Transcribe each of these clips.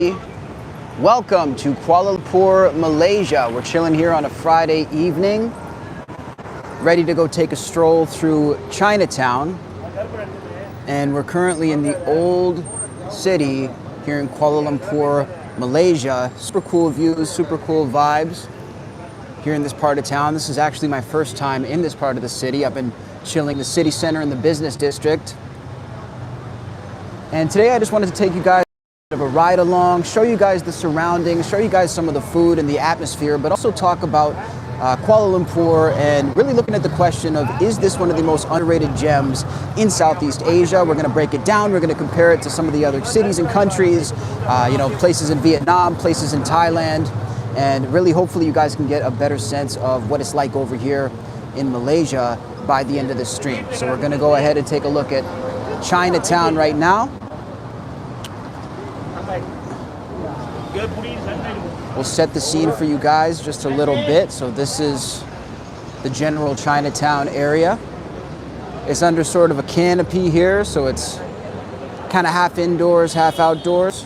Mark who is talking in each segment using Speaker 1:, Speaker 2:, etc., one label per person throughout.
Speaker 1: Welcome to Kuala Lumpur, Malaysia. We're chilling here on a Friday evening, ready to go take a stroll through Chinatown. And we're currently in the old city here in Kuala Lumpur, Malaysia. Super cool views, super cool vibes here in this part of town. This is actually my first time in this part of the city. I've been chilling the city center in the business district. And today I just wanted to take you guys of a ride along, show you guys the surroundings, show you guys some of the food and the atmosphere, but also talk about Kuala Lumpur and really looking at the question of, is this one of the most underrated gems in Southeast Asia? We're going to break it down. We're going to compare it to some of the other cities and countries, places in Vietnam, places in Thailand, and really hopefully you guys can get a better sense of what it's like over here in Malaysia by the end of this stream. So we're going to go ahead and take a look at Chinatown right now. We'll set the scene for you guys just a little bit. So this is the general Chinatown area. It's under sort of a canopy here, so it's kind of half indoors, half outdoors.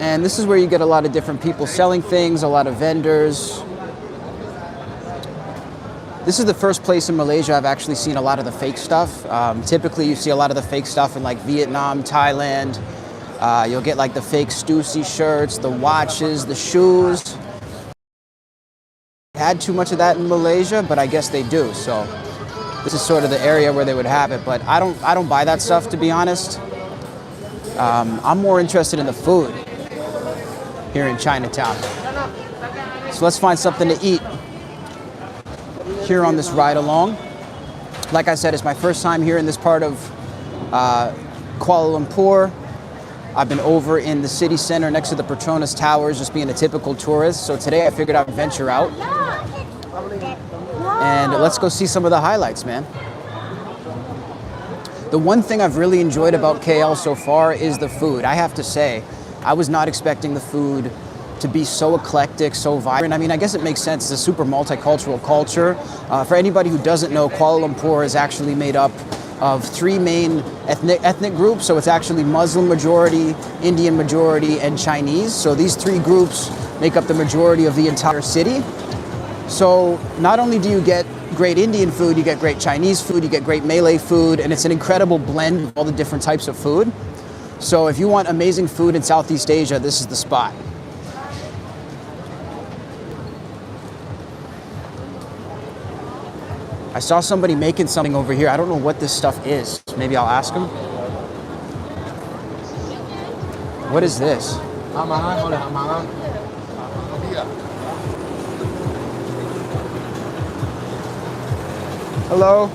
Speaker 1: And this is where you get a lot of different people selling things, a lot of vendors. This is the first place in Malaysia I've actually seen a lot of the fake stuff. Typically you see a lot of the fake stuff in like Vietnam, Thailand. You'll get like the fake Stussy shirts, the watches, the shoes. Had too much of that in Malaysia, but I guess they do. So this is sort of the area where they would have it. But I don't buy that stuff, to be honest. I'm more interested in the food here in Chinatown. So let's find something to eat here on this ride along. Like I said, it's my first time here in this part of Kuala Lumpur. I've been over in the city center next to the Petronas Towers, just being a typical tourist. So today I figured I'd venture out and let's go see some of the highlights, man. The one thing I've really enjoyed about KL so far is the food. I have to say, I was not expecting the food to be so eclectic, so vibrant. I mean, I guess it makes sense. It's a super multicultural culture. For anybody who doesn't know, Kuala Lumpur is actually made up of three main ethnic groups. So it's actually Muslim majority, Indian majority, and Chinese. So these three groups make up the majority of the entire city. So not only do you get great Indian food, you get great Chinese food, you get great Malay food, and it's an incredible blend of all the different types of food. So if you want amazing food in Southeast Asia, this is the spot. I saw somebody making something over here. I don't know what this stuff is. Maybe I'll ask him. What is this? Hello?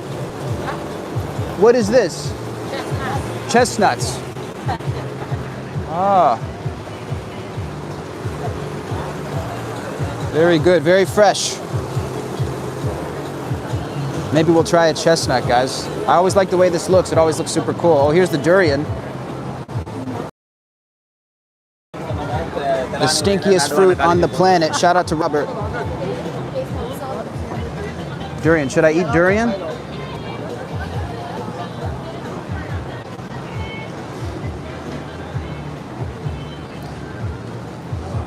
Speaker 1: What is this? Chestnuts. Ah. Very good, very fresh. Maybe we'll try a chestnut, guys. I always like the way this looks. It always looks super cool. Oh, here's the durian. The stinkiest fruit on the planet. Shout out to Robert. Durian. Should I eat durian?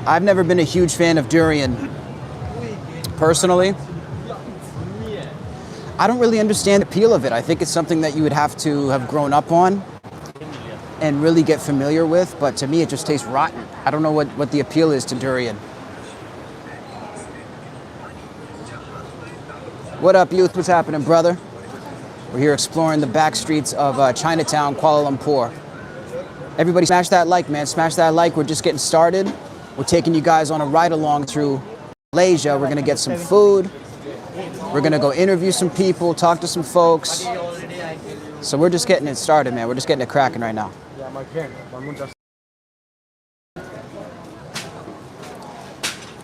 Speaker 1: I've never been a huge fan of durian, personally. I don't really understand the appeal of it. I think it's something that you would have to have grown up on and really get familiar with, but to me it just tastes rotten. I don't know what the appeal is to durian. What up, youth? What's happening, brother? We're here exploring the back streets of Chinatown, Kuala Lumpur. Everybody smash that like, man. Smash that like. We're just getting started. We're taking you guys on a ride along through Malaysia. We're gonna get some food. We're gonna go interview some people, talk to some folks. So we're just getting it started, man. We're just getting it cracking right now.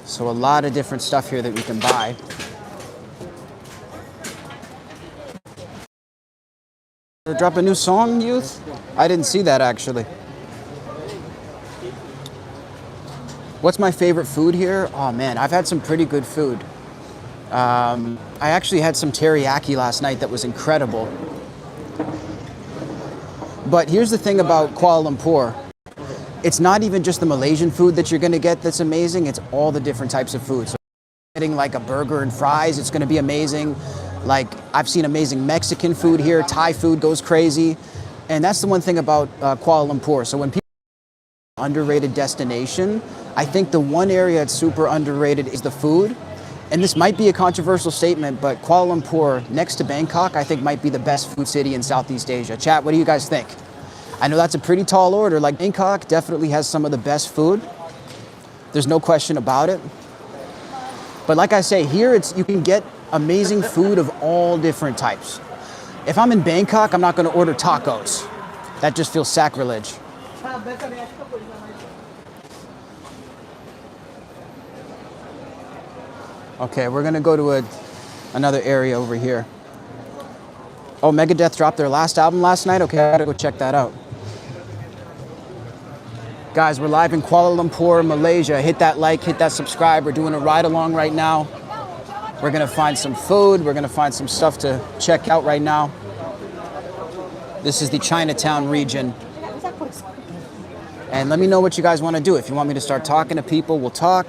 Speaker 1: So a lot of different stuff here that we can buy. Drop a new song, youth? I didn't see that actually. What's my favorite food here? Oh man, I've had some pretty good food. I actually had some teriyaki last night that was incredible. But here's the thing about Kuala Lumpur. it's not even just the Malaysian food that you're gonna get that's amazing, it's all the different types of food. So getting like a burger and fries, it's gonna be amazing. Like, I've seen amazing Mexican food here, Thai food goes crazy. And that's the one thing about Kuala Lumpur. So when people underrated destination, I think the one area that's super underrated is the food. And this might be a controversial statement, but Kuala Lumpur, next to Bangkok, I think might be the best food city in Southeast Asia. Chat, what do you guys think? I know that's a pretty tall order. Like, Bangkok definitely has some of the best food. There's no question about it. But like I say, here you can get amazing food of all different types. If I'm in Bangkok, I'm not going to order tacos. That just feels sacrilege. Okay, we're going to go to another area over here. Oh, Megadeth dropped their last album last night? Okay, I gotta go check that out. Guys, we're live in Kuala Lumpur, Malaysia. Hit that like, hit that subscribe. We're doing a ride along right now. We're gonna find some food. We're gonna find some stuff to check out right now. This is the Chinatown region. And let me know what you guys wanna do. If you want me to start talking to people, we'll talk.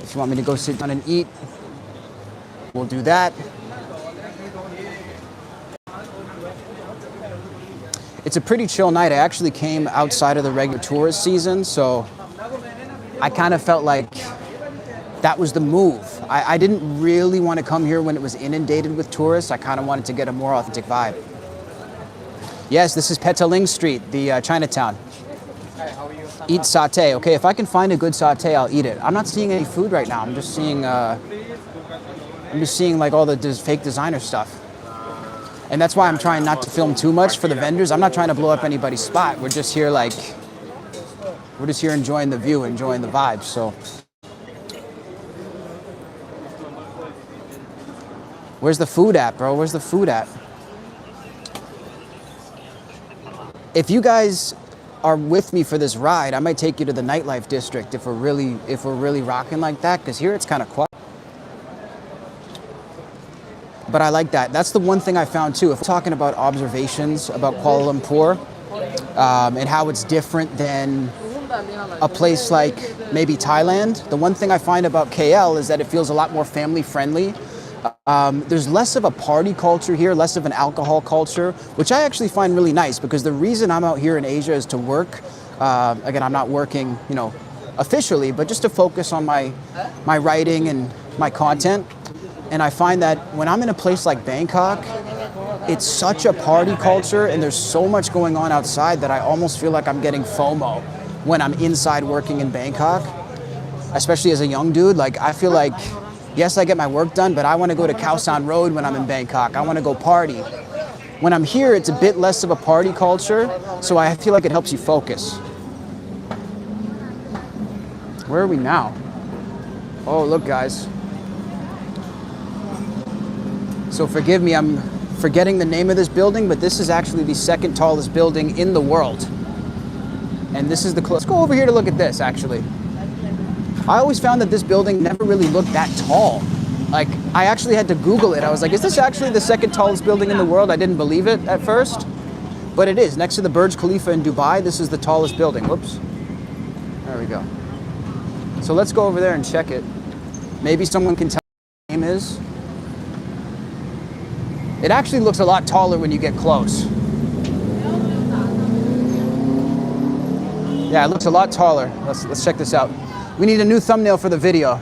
Speaker 1: If you want me to go sit down and eat, we'll do that. It's a pretty chill night. I actually came outside of the regular tourist season, so I kind of felt like that was the move. I didn't really want to come here when it was inundated with tourists. I kind of wanted to get a more authentic vibe. Yes, this is Petaling Street, the Chinatown. Eat satay. Okay, if I can find a good satay, I'll eat it. I'm not seeing any food right now. I'm just seeing like all the fake designer stuff. And that's why I'm trying not to film too much for the vendors. I'm not trying to blow up anybody's spot. We're just here enjoying the view, enjoying the vibes. So where's the food at, bro? Where's the food at? If you guys are with me for this ride, I might take you to the nightlife district if we're really rocking like that, because here it's kind of quiet. But I like that. That's the one thing I found too. If we're talking about observations about Kuala Lumpur and how it's different than a place like maybe Thailand, the one thing I find about KL is that it feels a lot more family friendly. There's less of a party culture here, less of an alcohol culture, which I actually find really nice, because the reason I'm out here in Asia is to work. Again, I'm not working, officially, but just to focus on my writing and my content. And I find that when I'm in a place like Bangkok, it's such a party culture and there's so much going on outside that I almost feel like I'm getting FOMO when I'm inside working in Bangkok, especially as a young dude. Like, I feel like, yes, I get my work done, but I want to go to Khao San Road when I'm in Bangkok. I want to go party. When I'm here, it's a bit less of a party culture, so I feel like it helps you focus. Where are we now? Oh, look, guys. So forgive me, I'm forgetting the name of this building, but this is actually the second tallest building in the world. And this is let's go over here to look at this, actually. I always found that this building never really looked that tall. Like, I actually had to Google it. I was like, is this actually the second tallest building in the world? I didn't believe it at first, but it is. Next to the Burj Khalifa in Dubai, this is the tallest building. Whoops. There we go. So let's go over there and check it. Maybe someone can tell me what the name is. It actually looks a lot taller when you get close. Yeah, it looks a lot taller. Let's check this out. We need a new thumbnail for the video.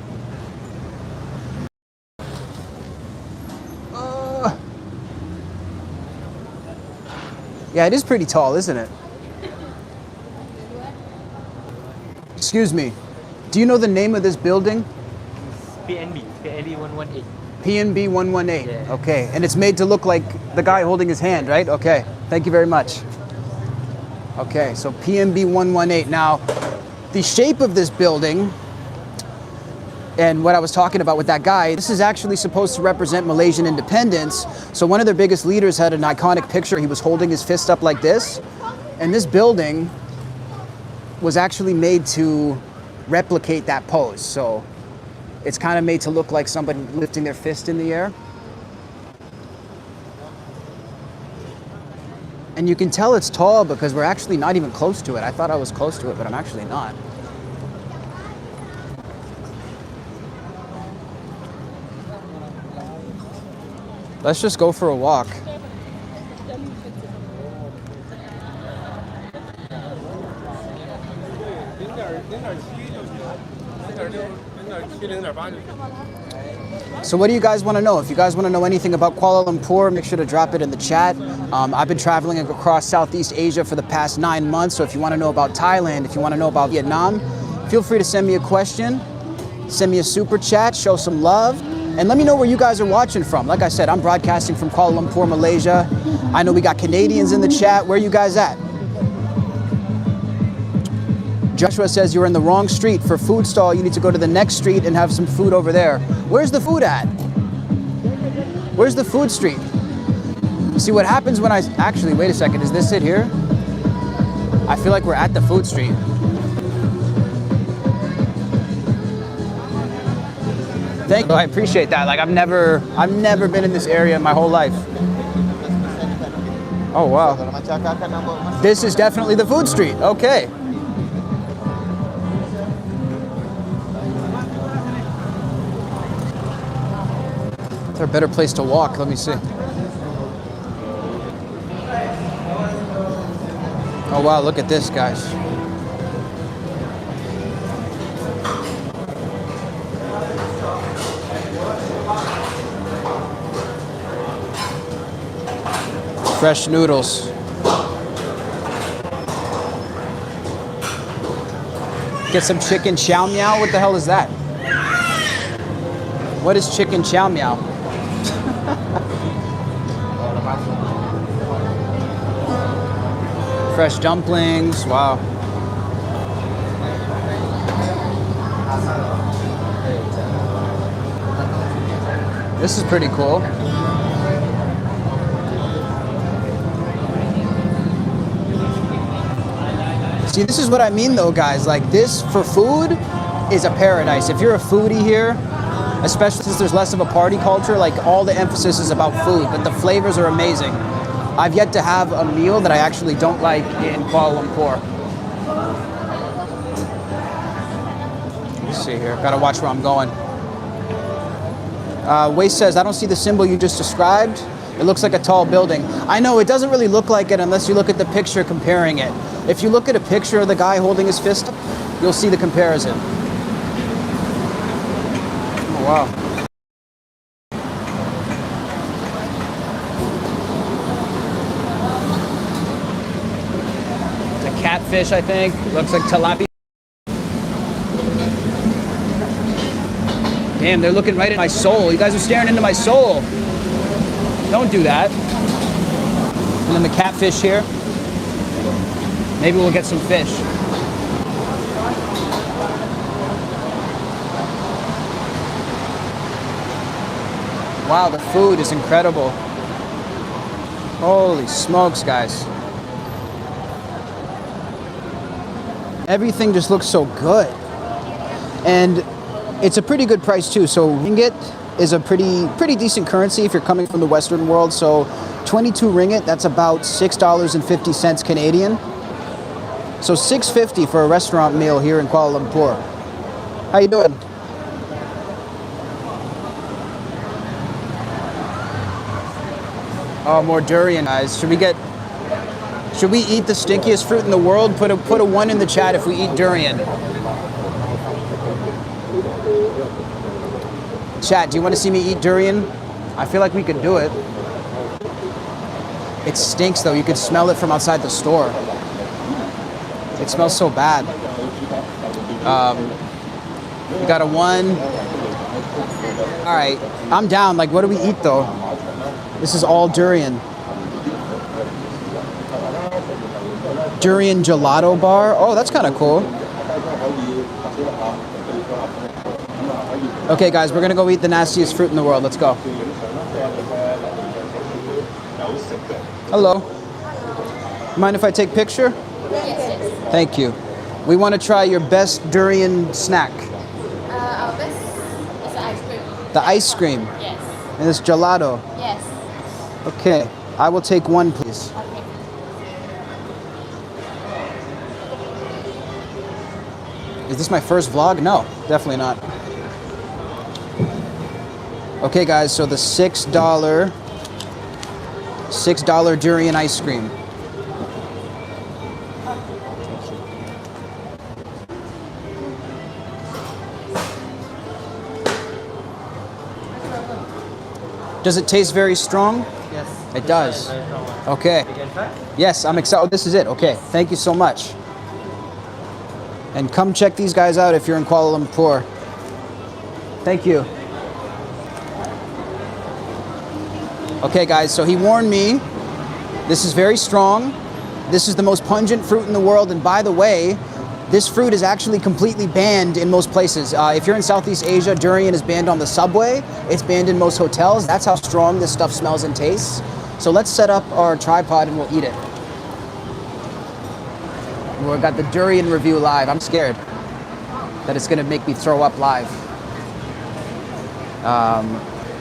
Speaker 1: Yeah, it is pretty tall, isn't it? Excuse me. Do you know the name of this building?
Speaker 2: PNB 118.
Speaker 1: PNB 118.
Speaker 2: Yeah.
Speaker 1: Okay, and it's made to look like the guy holding his hand, right? Okay, thank you very much. Okay, so PNB 118. Now, the shape of this building and what I was talking about with that guy, this is actually supposed to represent Malaysian independence. So one of their biggest leaders had an iconic picture. He was holding his fist up like this. And this building was actually made to replicate that pose. So it's kind of made to look like somebody lifting their fist in the air. And you can tell it's tall because we're actually not even close to it. I thought I was close to it, but I'm actually not. Let's just go for a walk. So what do you guys want to know? If you guys want to know anything about Kuala Lumpur, make sure to drop it in the chat. I've been traveling across Southeast Asia for the past 9 months, so if you want to know about Thailand, if you want to know about Vietnam, feel free to send me a question, send me a super chat, show some love, and let me know where you guys are watching from. Like I said, I'm broadcasting from Kuala Lumpur, Malaysia. I know we got Canadians in the chat. Where are you guys at? Joshua says you're in the wrong street. For food stall, you need to go to the next street and have some food over there. Where's the food at? Where's the food street? See what happens when I... Actually, wait a second. Is this it here? I feel like we're at the food street. Thank you. I appreciate that. Like I've never been in this area in my whole life. Oh, wow. This is definitely the food street. Okay. Is there a better place to walk? Let me see. Oh, wow. Look at this, guys. Fresh noodles. Get some chicken chow meow. What the hell is that? What is chicken chow meow? Fresh dumplings. Wow. This is pretty cool. See, this is what I mean though, guys. Like this for food is a paradise. If you're a foodie here, especially since there's less of a party culture, like all the emphasis is about food, but the flavors are amazing. I've yet to have a meal that I actually don't like in Kuala Lumpur. Let's see here, gotta watch where I'm going. Waste says, I don't see the symbol you just described. It looks like a tall building. I know, it doesn't really look like it unless you look at the picture comparing it. If you look at a picture of the guy holding his fist up, you'll see the comparison. Oh, wow. It's a catfish, I think. Looks like tilapia. Damn, they're looking right at my soul. You guys are staring into my soul. Don't do that. And then the catfish here. Maybe we'll get some fish. Wow, the food is incredible. Holy smokes, guys. Everything just looks so good. And it's a pretty good price too. So ringgit is a pretty decent currency if you're coming from the Western world. So 22 ringgit, that's about $6.50 Canadian. So $6.50 for a restaurant meal here in Kuala Lumpur. How you doing? Oh, more durian, guys. Should we eat the stinkiest fruit in the world? Put a 1 in the chat if we eat durian. Chat, do you want to see me eat durian? I feel like we could do it. It stinks though. You could smell it from outside the store. It smells so bad. We got a 1. All right, I'm down. Like, what do we eat though? This is all durian. Durian gelato bar. Oh, that's kind of cool. Okay, guys, we're gonna go eat the nastiest fruit in the world. Let's go. Hello. Mind if I take a picture?
Speaker 3: Yes.
Speaker 1: Thank you. We want to try your best durian snack.
Speaker 3: Our best is the ice cream.
Speaker 1: The ice cream.
Speaker 3: Yes.
Speaker 1: And this gelato.
Speaker 3: Yes.
Speaker 1: Okay. I will take 1, please.
Speaker 3: Okay.
Speaker 1: Is this my first vlog? No, definitely not. Okay guys, so the $6 durian ice cream. Does it taste very strong?
Speaker 2: Yes.
Speaker 1: It does.
Speaker 2: Very strong one.
Speaker 1: Okay.
Speaker 2: You can try?
Speaker 1: Yes, I'm excited. Oh, this is it. Okay. Thank you so much. And come check these guys out if you're in Kuala Lumpur. Thank you. Okay, guys, so he warned me. This is very strong. This is the most pungent fruit in the world. And by the way, this fruit is actually completely banned in most places. If you're in Southeast Asia, durian is banned on the subway. It's banned in most hotels. That's how strong this stuff smells and tastes. So let's set up our tripod and we'll eat it. We've got the durian review live. I'm scared that it's gonna make me throw up live.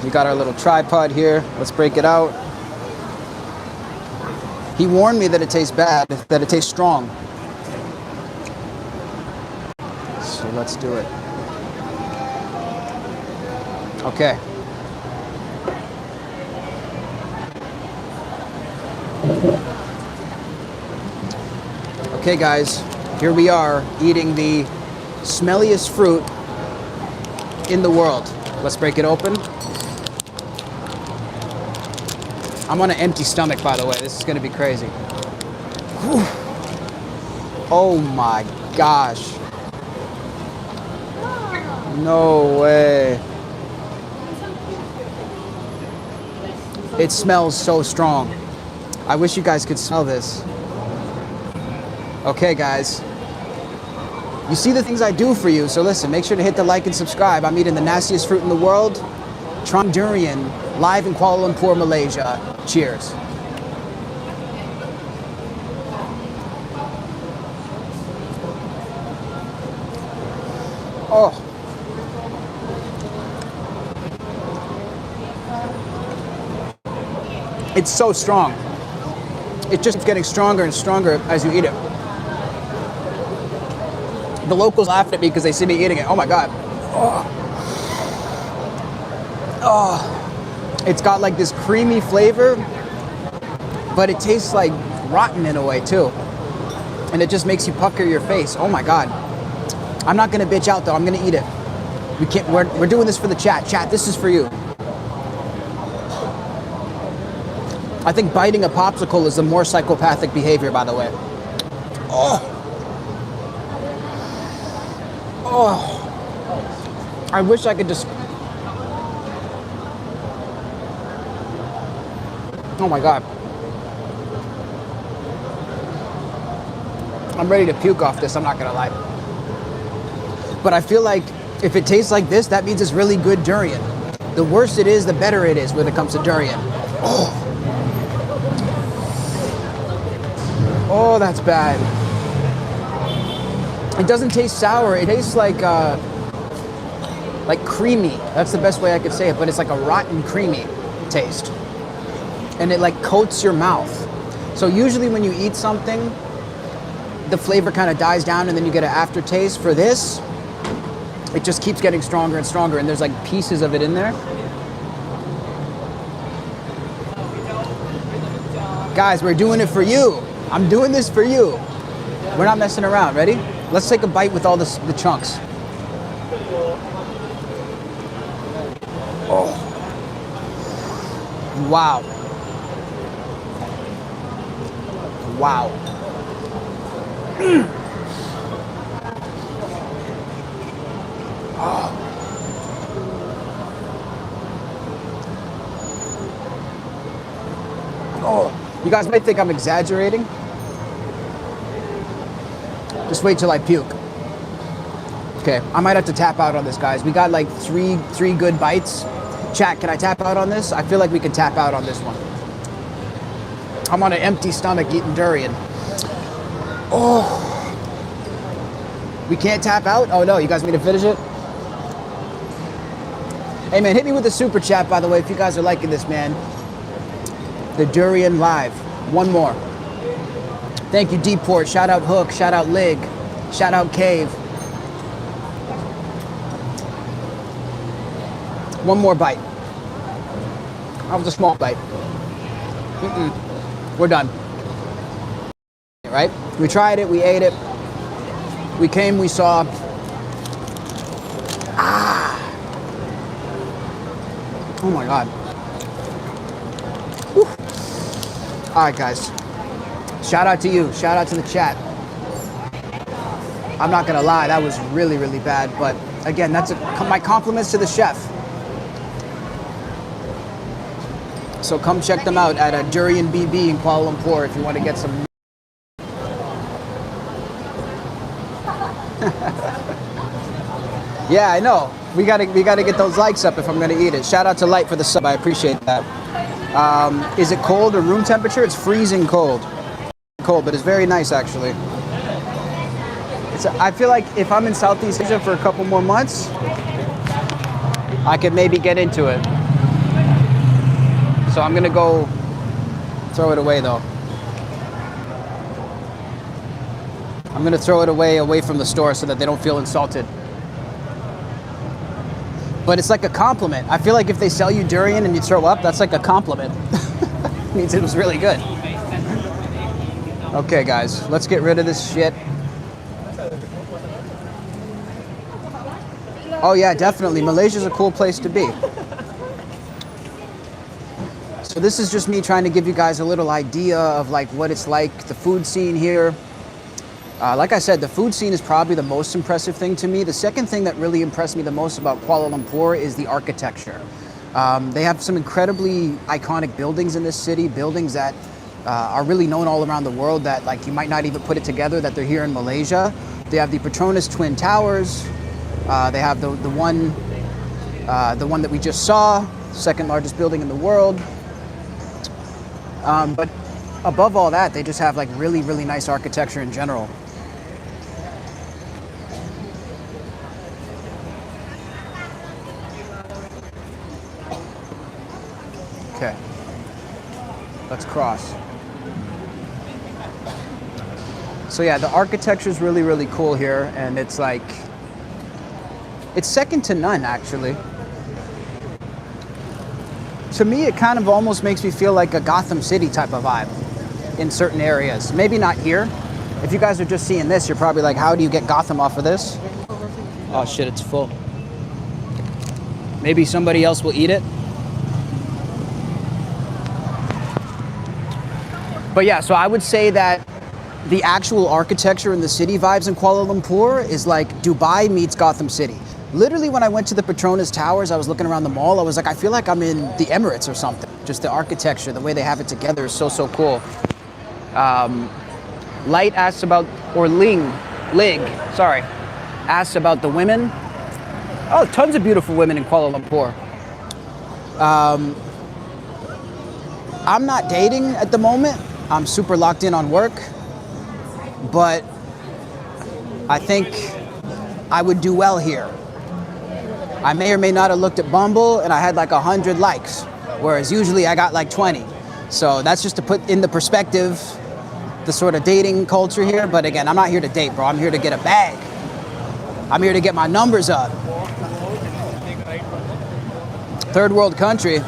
Speaker 1: We got our little tripod here. Let's break it out. He warned me that it tastes bad, that it tastes strong. So let's do it. Okay. Okay guys, here we are eating the smelliest fruit in the world. Let's break it open. I'm on an empty stomach, by the way. This is gonna be crazy. Whew. Oh my gosh. No way. It smells so strong. I wish you guys could smell this. Okay, guys. You see the things I do for you, so listen, make sure to hit the like and subscribe. I'm eating the nastiest fruit in the world, trying durian, live in Kuala Lumpur, Malaysia. Cheers. Oh. It's so strong. It just keeps getting stronger and stronger as you eat it. The locals laughed at me because they see me eating it. Oh my God. Oh. Oh. It's got like this creamy flavor, but it tastes like rotten in a way too. And it just makes you pucker your face. Oh my God. I'm not gonna bitch out though, I'm gonna eat it. We're doing this for the chat. Chat, this is for you. I think biting a popsicle is the more psychopathic behavior, by the way. Oh. Oh. I wish I could just... Oh my God. I'm ready to puke off this, I'm not gonna lie. But I feel like if it tastes like this, that means it's really good durian. The worse it is, the better it is when it comes to durian. Oh, oh, that's bad. It doesn't taste sour, it tastes like creamy. That's the best way I could say it, but it's like a rotten creamy taste. And it like coats your mouth. So usually when you eat something, the flavor kind of dies down and then you get an aftertaste. For this, it just keeps getting stronger and stronger, and there's like pieces of it in there. Guys, we're doing it for you. I'm doing this for you. We're not messing around. Ready? Let's take a bite with all the chunks. Oh. Wow. Wow. Oh. Oh. You guys might think I'm exaggerating. Just wait till I puke. Okay, I might have to tap out on this, guys. We got like three good bites. Chat, can I tap out on this? I feel like we can tap out on this one. I'm on an empty stomach eating durian. Oh. We can't tap out? Oh no, you guys want me to finish it? Hey man, hit me with the super chat, by the way, if you guys are liking this, man. The durian live. One more. Thank you, Deeport. Shout out Hook. Shout out Lig. Shout out Cave. One more bite. That was a small bite. We're done. Right? We tried it, we ate it. We came, we saw. Oh my God. Whew. All right, guys. Shout out to you. Shout out to the chat. I'm not gonna lie, that was really, really bad. But again, that's my compliments to the chef. So come check them out at a Durian BB in Kuala Lumpur if you want to get some. Yeah, I know. We gotta get those likes up if I'm gonna eat it. Shout out to Light for the sub. I appreciate that. Is it cold or room temperature? It's freezing cold. Cold, but it's very nice actually. I feel like if I'm in Southeast Asia for a couple more months, I could maybe get into it. So I'm gonna go throw it away though. I'm gonna throw it away from the store so that they don't feel insulted. But it's like a compliment. I feel like if they sell you durian and you throw up, that's like a compliment. It means it was really good. Okay guys, let's get rid of this shit. Oh yeah, definitely. Malaysia's a cool place to be. So this is just me trying to give you guys a little idea of like what it's like, the food scene here. Like I said, the food scene is probably the most impressive thing to me. The second thing that really impressed me the most about Kuala Lumpur is the architecture. They have some incredibly iconic buildings in this city, buildings that are really known all around the world that like you might not even put it together that they're here in Malaysia. They have the Petronas Twin Towers. They have the one that we just saw, second largest building in the world. But above all that, they just have like really, really nice architecture in general. Okay, let's cross. So yeah, the architecture is really, really cool here, and it's like, it's second to none actually. To me, it kind of almost makes me feel like a Gotham City type of vibe in certain areas. Maybe not here. If you guys are just seeing this, you're probably like, how do you get Gotham off of this? Oh shit, it's full. Maybe somebody else will eat it. But yeah, so I would say that the actual architecture and the city vibes in Kuala Lumpur is like Dubai meets Gotham City. Literally, when I went to the Petronas Towers, I was looking around the mall, I was like, I feel like I'm in the Emirates or something. Just the architecture, the way they have it together is so, so cool. Light asks about, or Lig, sorry, asks about the women. Oh, tons of beautiful women in Kuala Lumpur. I'm not dating at the moment. I'm super locked in on work. But I think I would do well here. I may or may not have looked at Bumble and I had like 100 likes, whereas usually I got like 20. So that's just to put in the perspective the sort of dating culture here. But again, I'm not here to date, bro. I'm here to get a bag. I'm here to get my numbers up. Third world country.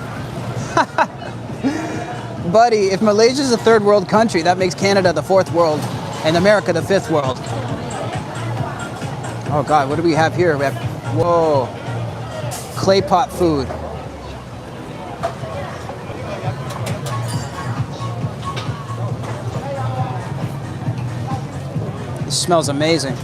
Speaker 1: Buddy, if Malaysia's a third world country, that makes Canada the fourth world and America the fifth world. Oh God, what do we have here? We have, whoa, Claypot food. It smells amazing.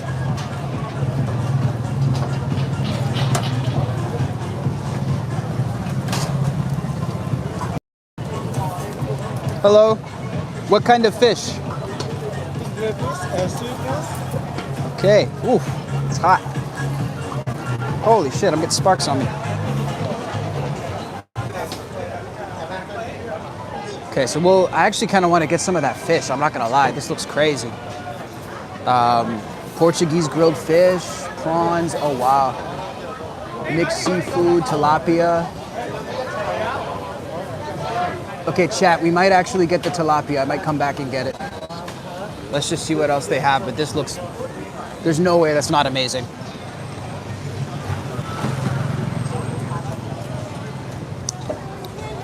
Speaker 1: Hello, what kind of fish? Okay, ooh, it's hot. Holy shit, I'm getting sparks on me. Okay, so I actually kind of want to get some of that fish. I'm not gonna lie, this looks crazy. Portuguese grilled fish, prawns, oh wow. Mixed seafood, tilapia. Okay, chat, we might actually get the tilapia. I might come back and get it. Let's just see what else they have, but this looks, there's no way that's not amazing.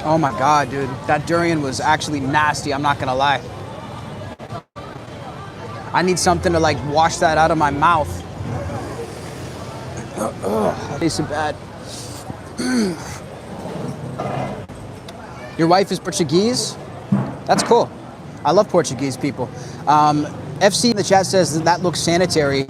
Speaker 1: Oh my God, dude. That durian was actually nasty, I'm not gonna lie. I need something to like wash that out of my mouth. Ugh, tasted bad. Your wife is Portuguese? That's cool. I love Portuguese people. FC in the chat says that looks sanitary.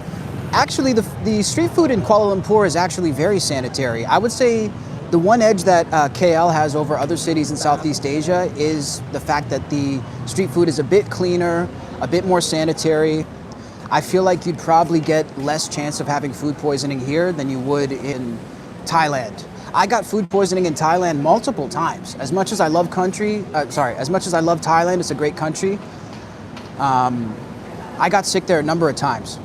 Speaker 1: Actually, the street food in Kuala Lumpur is actually very sanitary. I would say the one edge that KL has over other cities in Southeast Asia is the fact that the street food is a bit cleaner, a bit more sanitary. I feel like you'd probably get less chance of having food poisoning here than you would in Thailand. I got food poisoning in Thailand multiple times. As much as I love as much as I love Thailand, it's a great country. I got sick there a number of times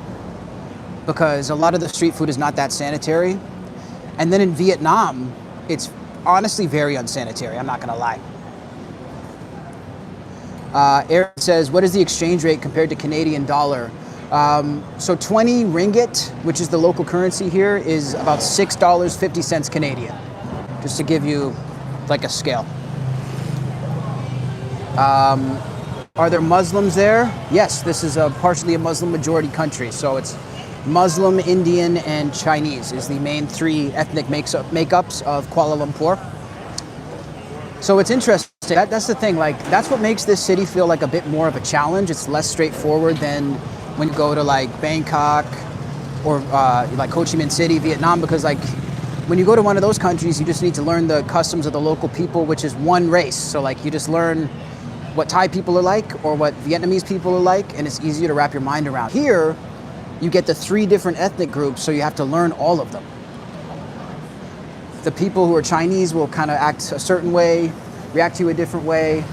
Speaker 1: because a lot of the street food is not that sanitary. And then in Vietnam, it's honestly very unsanitary, I'm not gonna lie. Aaron says, what is the exchange rate compared to Canadian dollar? So 20 ringgit, which is the local currency here, is about $6.50 Canadian, just to give you like a scale. Are there Muslims there? Yes, this is partially a Muslim majority country, so it's Muslim, Indian, and Chinese is the main three ethnic makeups of Kuala Lumpur. So it's interesting. That's the thing. Like that's what makes this city feel like a bit more of a challenge. It's less straightforward than when you go to like Bangkok or like Ho Chi Minh City, Vietnam, because like when you go to one of those countries, you just need to learn the customs of the local people, which is one race. So like you just learn what Thai people are like or what Vietnamese people are like, and it's easier to wrap your mind around. Here, you get the 3 different ethnic groups, so you have to learn all of them. The people who are Chinese will kind of act a certain way, react to you a different way.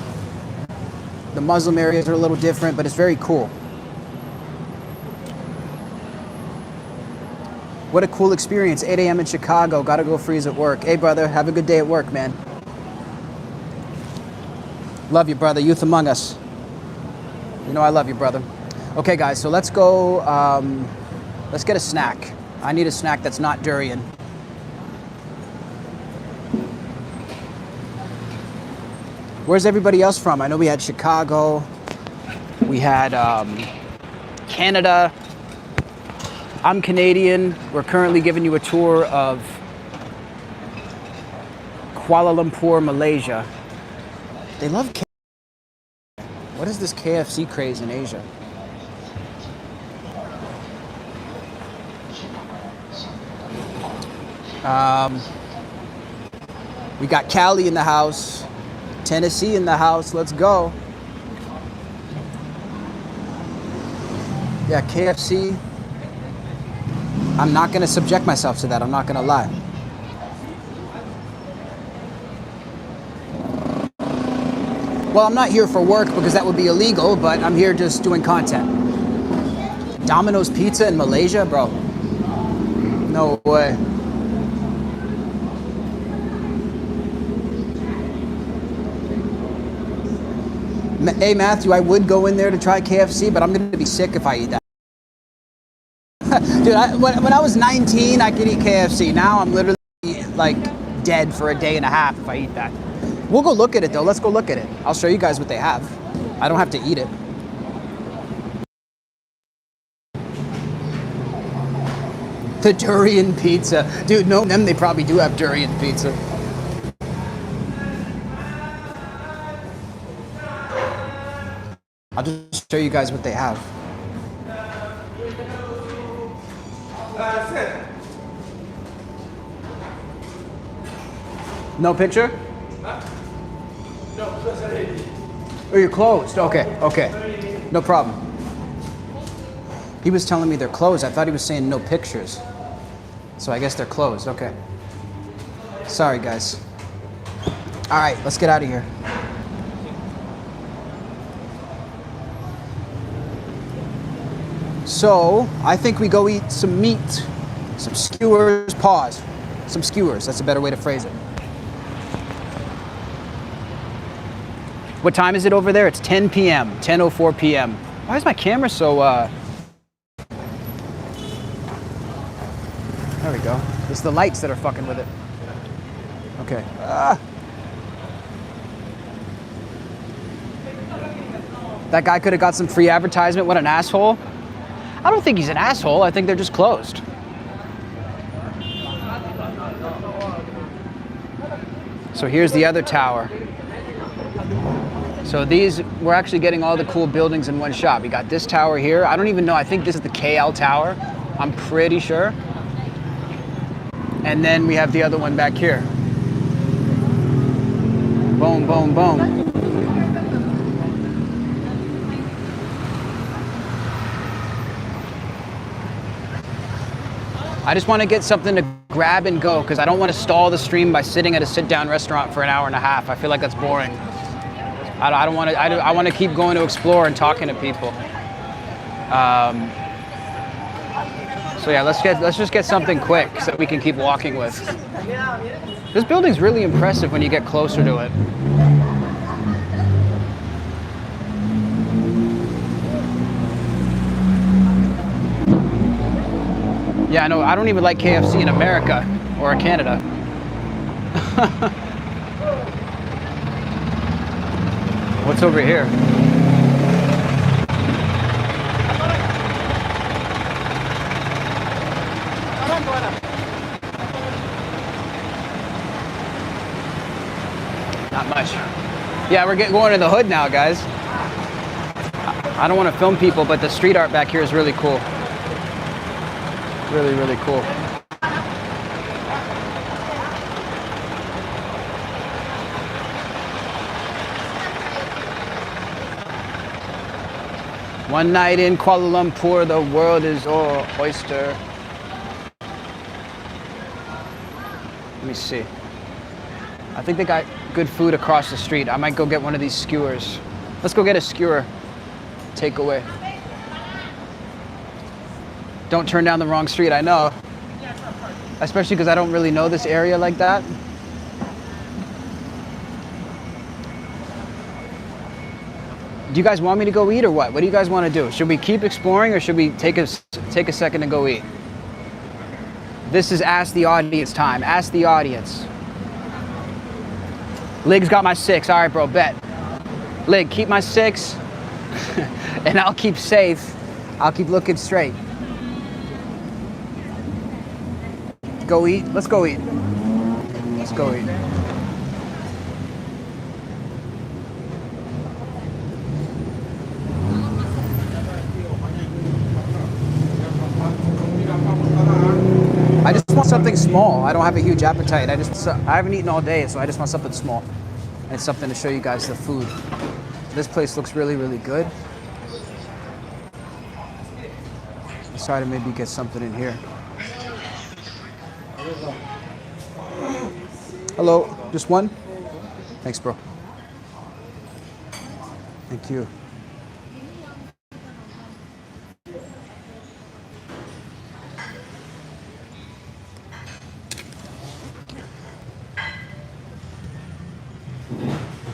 Speaker 1: The Muslim areas are a little different, but it's very cool. What a cool experience. 8 a.m. in Chicago, gotta go freeze at work. Hey brother, have a good day at work, man. Love you, brother, youth among us. You know I love you, brother. Okay guys, so let's go, let's get a snack. I need a snack that's not durian. Where's everybody else from? I know we had Chicago, we had Canada. I'm Canadian. We're currently giving you a tour of Kuala Lumpur, Malaysia. They love KFC. What is this KFC craze in Asia? We got Cali in the house, Tennessee in the house. Let's go. Yeah, KFC. I'm not gonna subject myself to that, I'm not gonna lie. Well, I'm not here for work because that would be illegal, but I'm here just doing content. Domino's Pizza in Malaysia, bro. No way. Hey Matthew, I would go in there to try KFC, but I'm gonna be sick if I eat that. Dude, when I was 19, I could eat KFC. Now I'm literally like dead for a day and a half if I eat that. We'll go look at it though. Let's go look at it. I'll show you guys what they have. I don't have to eat it. The durian pizza. Dude, no, them they probably do have durian pizza. I'll just show you guys what they have. No picture?
Speaker 4: No,
Speaker 1: Oh, you're closed. Okay, okay. No problem. He was telling me they're closed. I thought he was saying no pictures. So I guess they're closed. Okay. Sorry, guys. All right, let's get out of here. So I think we go eat some meat, some skewers, pause. Some skewers, that's a better way to phrase it. What time is it over there? It's 10 p.m., 10:04 p.m. Why is my camera so, There we go. It's the lights that are fucking with it. Okay. That guy could have got some free advertisement. What an asshole. I don't think he's an asshole. I think they're just closed. So here's the other tower. So we're actually getting all the cool buildings in one shot. We got this tower here. I don't even know. I think this is the KL tower. I'm pretty sure. And then we have the other one back here. Boom, boom, boom. I just want to get something to grab and go because I don't want to stall the stream by sitting at a sit-down restaurant for an hour and a half. I feel like that's boring. I don't want to. I want to keep going to explore and talking to people. So yeah, let's just get something quick so that we can keep walking with. This building's really impressive when you get closer to it. Yeah, I know. I don't even like KFC in America or Canada. What's over here? Not much. Yeah, we're going to the hood now, guys. I don't want to film people, but the street art back here is really cool. Really, really cool. One night in Kuala Lumpur, the world is all oyster. Let me see. I think they got good food across the street. I might go get one of these skewers. Let's go get a skewer takeaway. Don't turn down the wrong street, I know. Especially because I don't really know this area like that. Do you guys want me to go eat or what? What do you guys want to do? Should we keep exploring or should we take a second to go eat? This is Ask the Audience time. Ask the audience. Lig's got my 6. All right, bro, bet. Lig, keep my 6 and I'll keep safe. I'll keep looking straight. Go eat? Let's go eat. Let's go eat. I just want something small. I don't have a huge appetite. I haven't eaten all day, so I just want something small. And something to show you guys the food. This place looks really, really good. Let's try to maybe get something in here. Hello, just one? Thanks, bro. Thank you.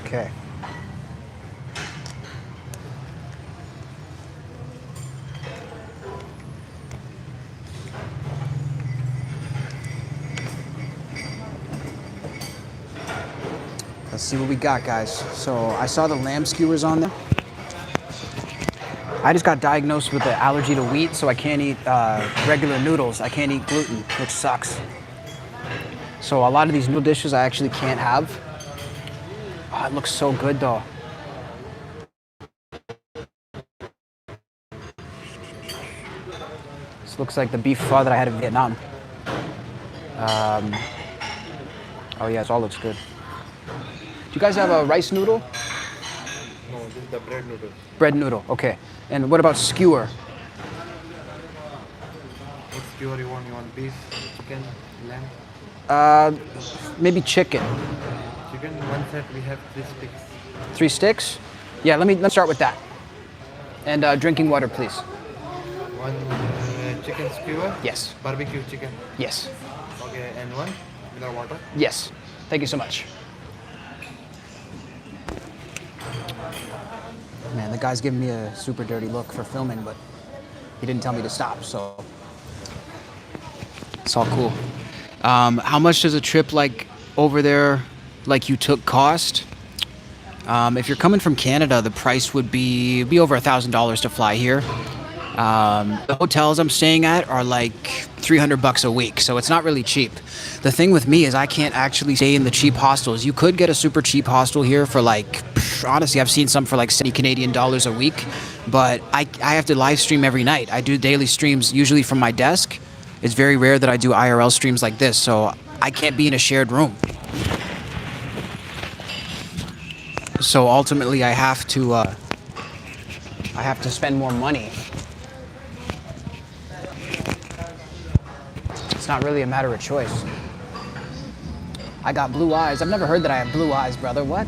Speaker 1: Okay. Let's see what we got, guys. So I saw the lamb skewers on there. I just got diagnosed with an allergy to wheat, so I can't eat regular noodles. I can't eat gluten, which sucks. So a lot of these noodle dishes I actually can't have. Oh, it looks so good though. This looks like the beef pho that I had in Vietnam. Oh yeah, it all looks good. Do you guys have a rice noodle?
Speaker 4: No, this is the bread noodle.
Speaker 1: Bread noodle, okay. And what about skewer?
Speaker 4: What skewer you want? You want beef, chicken, lamb?
Speaker 1: Maybe chicken.
Speaker 4: Chicken, one set we have 3 sticks.
Speaker 1: 3 sticks? Yeah, let's start with that. And drinking water, please.
Speaker 4: One chicken skewer?
Speaker 1: Yes.
Speaker 4: Barbecue chicken?
Speaker 1: Yes.
Speaker 4: Okay, and one mineral water?
Speaker 1: Yes. Thank you so much. Man, the guy's giving me a super dirty look for filming, but he didn't tell me to stop, so it's all cool. How much does a trip like over there, like you took, cost? If you're coming from Canada, the price would be over $1,000 to fly here. The hotels I'm staying at are like $300 a week, so it's not really cheap. The thing with me is I can't actually stay in the cheap hostels. You could get a super cheap hostel here for like, honestly, I've seen some for like 70 Canadian dollars a week, but I have to live stream every night. I do daily streams usually from my desk. It's very rare that I do IRL streams like this, so I can't be in a shared room. So ultimately, I have to spend more money. It's not really a matter of choice. I got blue eyes. I've never heard that I have blue eyes, brother. What?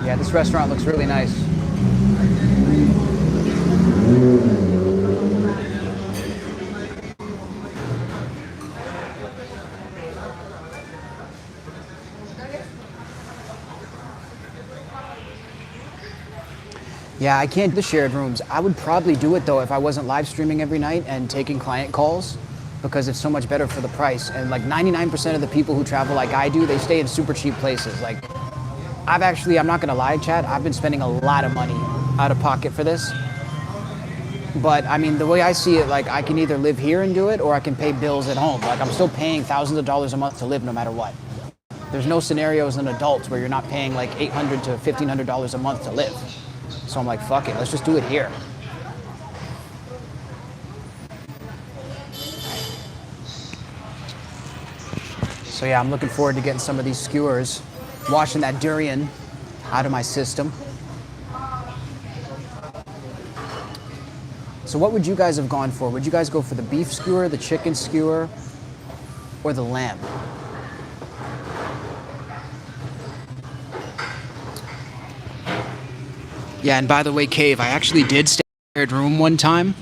Speaker 1: Yeah, this restaurant looks really nice. Yeah, I can't do the shared rooms. I would probably do it though if I wasn't live streaming every night and taking client calls, because it's so much better for the price. And like 99% of the people who travel like I do, they stay in super cheap places. Like I'm not gonna lie, chat, I've been spending a lot of money out of pocket for this. But I mean, the way I see it, like I can either live here and do it, or I can pay bills at home. Like I'm still paying thousands of dollars a month to live no matter what. There's no scenario as an adult where you're not paying like $800 to $1,500 a month to live. So I'm like, fuck it, let's just do it here. So yeah, I'm looking forward to getting some of these skewers, washing that durian out of my system. So what would you guys have gone for? Would you guys go for the beef skewer, the chicken skewer, or the lamb? Yeah, and by the way, Cave, I actually did stay in a shared room one time,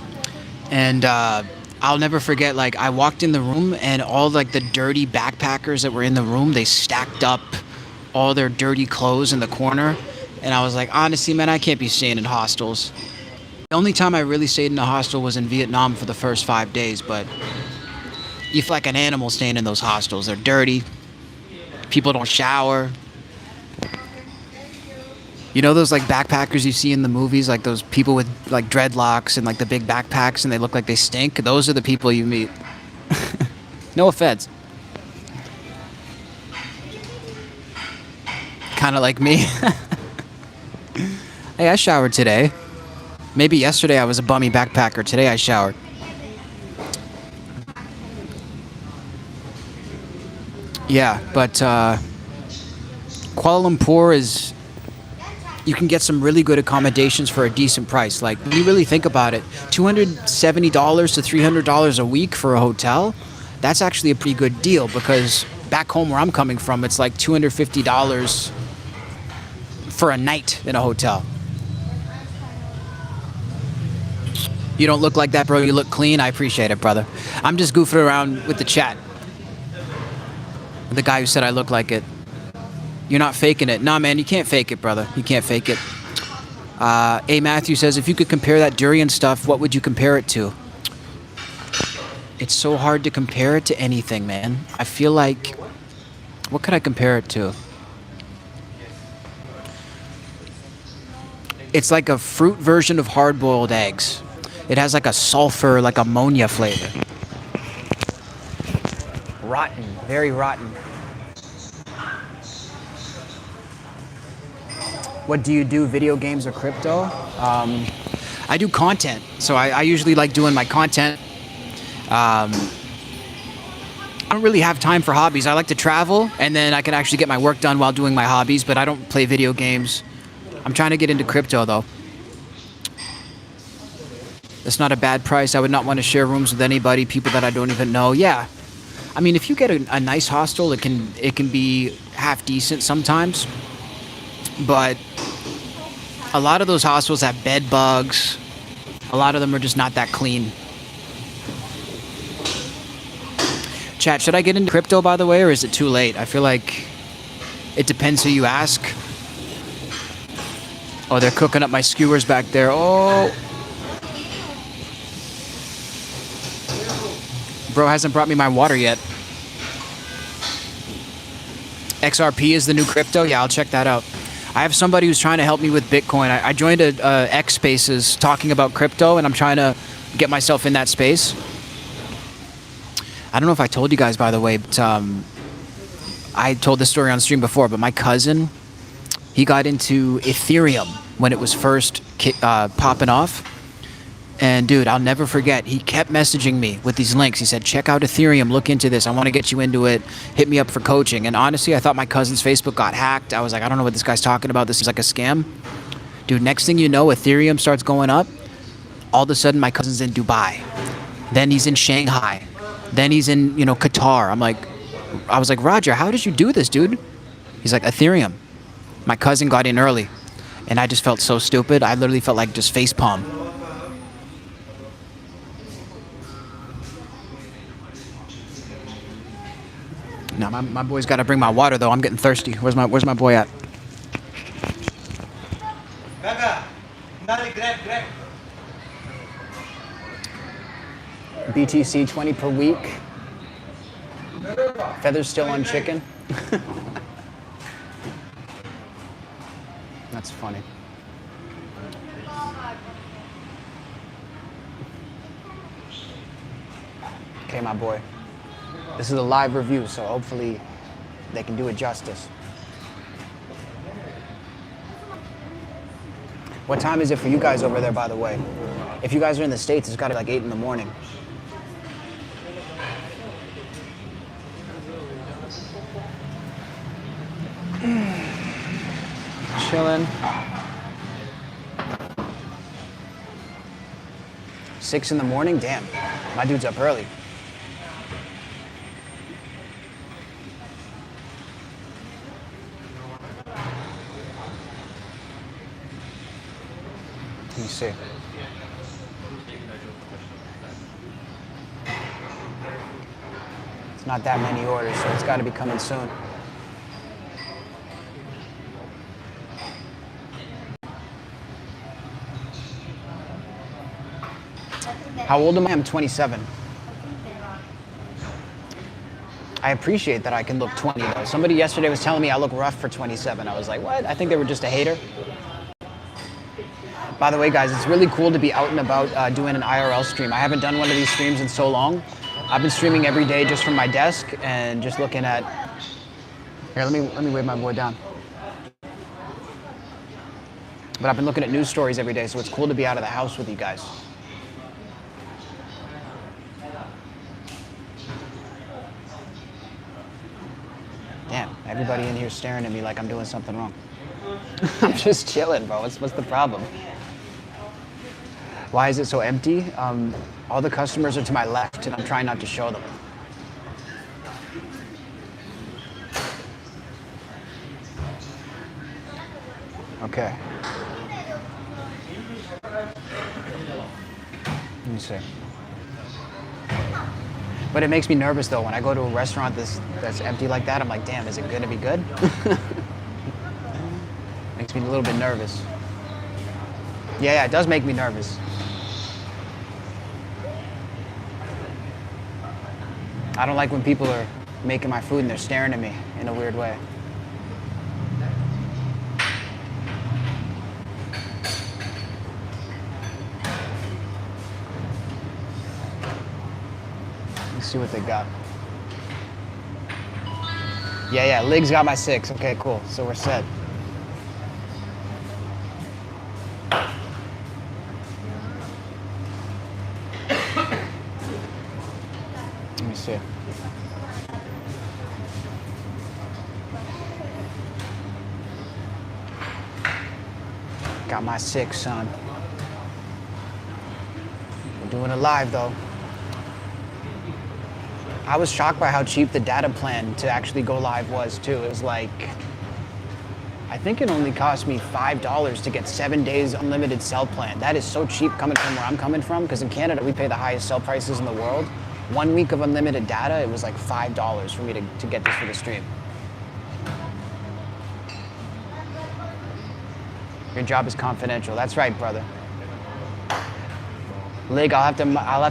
Speaker 1: and I'll never forget, like, I walked in the room, and all, like, the dirty backpackers that were in the room, they stacked up all their dirty clothes in the corner, and I was like, honestly, man, I can't be staying in hostels. The only time I really stayed in a hostel was in Vietnam for the first 5 days, but you feel like an animal staying in those hostels. They're dirty, people don't shower. You know those like backpackers you see in the movies, like those people with like dreadlocks and like the big backpacks and they look like they stink? Those are the people you meet. No offense. Kind of like me. Hey, I showered today. Maybe yesterday I was a bummy backpacker. Today I showered. Yeah, but Kuala Lumpur is... You can get some really good accommodations for a decent price. Like, when you really think about it, $270 to $300 a week for a hotel, that's actually a pretty good deal, because back home where I'm coming from, it's like $250 for a night in a hotel. You don't look like that, bro. You look clean. I appreciate it, brother. I'm just goofing around with the chat. The guy who said I look like it. You're not faking it. Nah, man, you can't fake it, brother. You can't fake it. A. Matthew says, if you could compare that durian stuff, what would you compare it to? It's so hard to compare it to anything, man. I feel like... What could I compare it to? It's like a fruit version of hard-boiled eggs. It has like a sulfur, like ammonia flavor. Rotten. Very rotten. What do you do, video games or crypto? I do content, so I usually like doing my content. I don't really have time for hobbies. I like to travel, and then I can actually get my work done while doing my hobbies, but I don't play video games. I'm trying to get into crypto, though. That's not a bad price. I would not want to share rooms with anybody, people that I don't even know. Yeah. I mean, if you get a nice hostel, it can be half decent sometimes. But a lot of those hostels have bed bugs. A lot of them are just not that clean. Chat, should I get into crypto, by the way, or is it too late? I feel like it depends who you ask. Oh, they're cooking up my skewers back there. Oh. Bro hasn't brought me my water yet. XRP is the new crypto? Yeah, I'll check that out. I have somebody who's trying to help me with Bitcoin. I joined a X Spaces talking about crypto, and I'm trying to get myself in that space. I don't know if I told you guys, by the way, but I told this story on stream before, but my cousin, he got into Ethereum when it was first popping off. And dude, I'll never forget, he kept messaging me with these links. He said, check out Ethereum, look into this. I want to get you into it. Hit me up for coaching. And honestly, I thought my cousin's Facebook got hacked. I was like, I don't know what this guy's talking about. This is like a scam. Dude, next thing you know, Ethereum starts going up. All of a sudden, my cousin's in Dubai. Then he's in Shanghai. Then he's in, Qatar. I was like, Roger, how did you do this, dude? He's like, Ethereum. My cousin got in early. And I just felt so stupid. I literally felt like just facepalm. Now my boy's got to bring my water though. I'm getting thirsty. Where's my boy at?
Speaker 2: Grab.
Speaker 1: BTC 20 per week. Feathers still on chicken. That's funny. Okay, my boy. This is a live review, so hopefully they can do it justice. What time is it for you guys over there, by the way? If you guys are in the States, it's got to be like 8 in the morning. Chilling. 6 in the morning? Damn, my dude's up early. Let me see. It's not that many orders, so it's got to be coming soon. How old am I? I'm 27. I appreciate that I can look 20 though. Somebody yesterday was telling me I look rough for 27. I was like, what? I think they were just a hater. By the way, guys, it's really cool to be out and about doing an IRL stream. I haven't done one of these streams in so long. I've been streaming every day just from my desk and just looking at... Here, let me wave my boy down. But I've been looking at news stories every day, so it's cool to be out of the house with you guys. Damn, everybody in here staring at me like I'm doing something wrong. I'm just chilling, bro. What's the problem? Why is it so empty? All the customers are to my left, and I'm trying not to show them. Okay. Let me see. But it makes me nervous, though. When I go to a restaurant that's empty like that, I'm like, damn, is it going to be good? Makes me a little bit nervous. Yeah, it does make me nervous. I don't like when people are making my food and they're staring at me in a weird way. Let's see what they got. Yeah, Lig's got my 6. Okay, cool. So we're set. Let me see. Got my 6, son. We're doing it live, though. I was shocked by how cheap the data plan to actually go live was, too. It was like, I think it only cost me $5 to get 7 days unlimited cell plan. That is so cheap coming from where I'm coming from, because in Canada, we pay the highest cell prices in the world. 1 week of unlimited data, it was like $5 for me to get this for the stream. Your job is confidential. That's right, brother. Lig, I'll have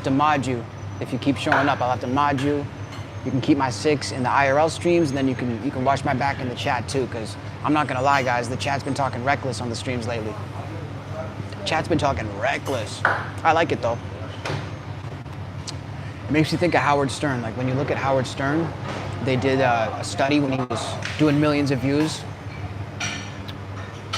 Speaker 1: to mod you. If you keep showing up, I'll have to mod you. You can keep my 6 in the IRL streams, and then you can watch my back in the chat too, because I'm not gonna lie, guys, the chat's been talking reckless on the streams lately. Chat's been talking reckless. I like it though. It makes you think of Howard Stern. Like when you look at Howard Stern, they did a study when he was doing millions of views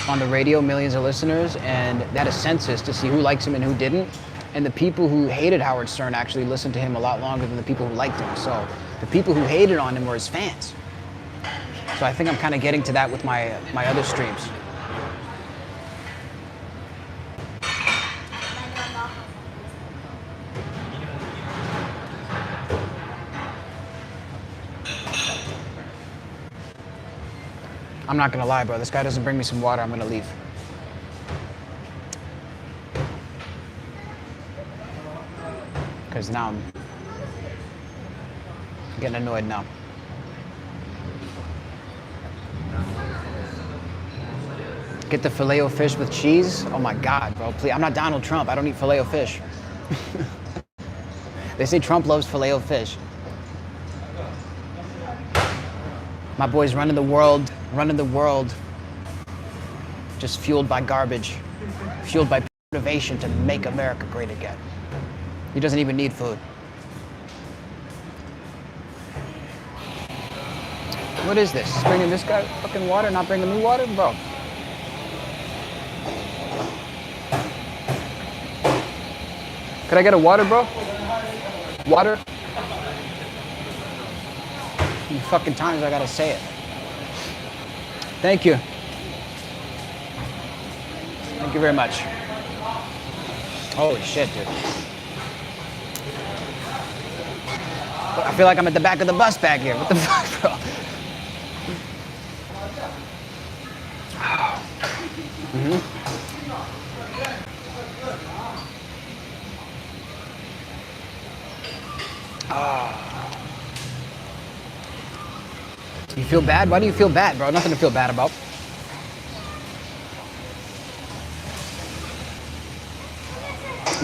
Speaker 1: on the radio, millions of listeners, and they had a census to see who likes him and who didn't. And the people who hated Howard Stern actually listened to him a lot longer than the people who liked him. So the people who hated on him were his fans. So I think I'm kind of getting to that with my other streams. I'm not gonna lie, bro. This guy doesn't bring me some water, I'm gonna leave. Because now I'm getting annoyed now. Get the filet-o-fish with cheese? Oh my God, bro, please. I'm not Donald Trump, I don't eat filet-o-fish. They say Trump loves filet-o-fish. My boy's running the world, just fueled by garbage, fueled by motivation to make America great again. He doesn't even need food. What is this? Bringing this guy fucking water, not bringing me water? Bro. Could I get a water, bro? Water? How many fucking times I gotta say it? Thank you. Thank you very much. Holy shit, dude. I feel like I'm at the back of the bus back here. What the fuck, bro? You feel bad? Why do you feel bad, bro? Nothing to feel bad about.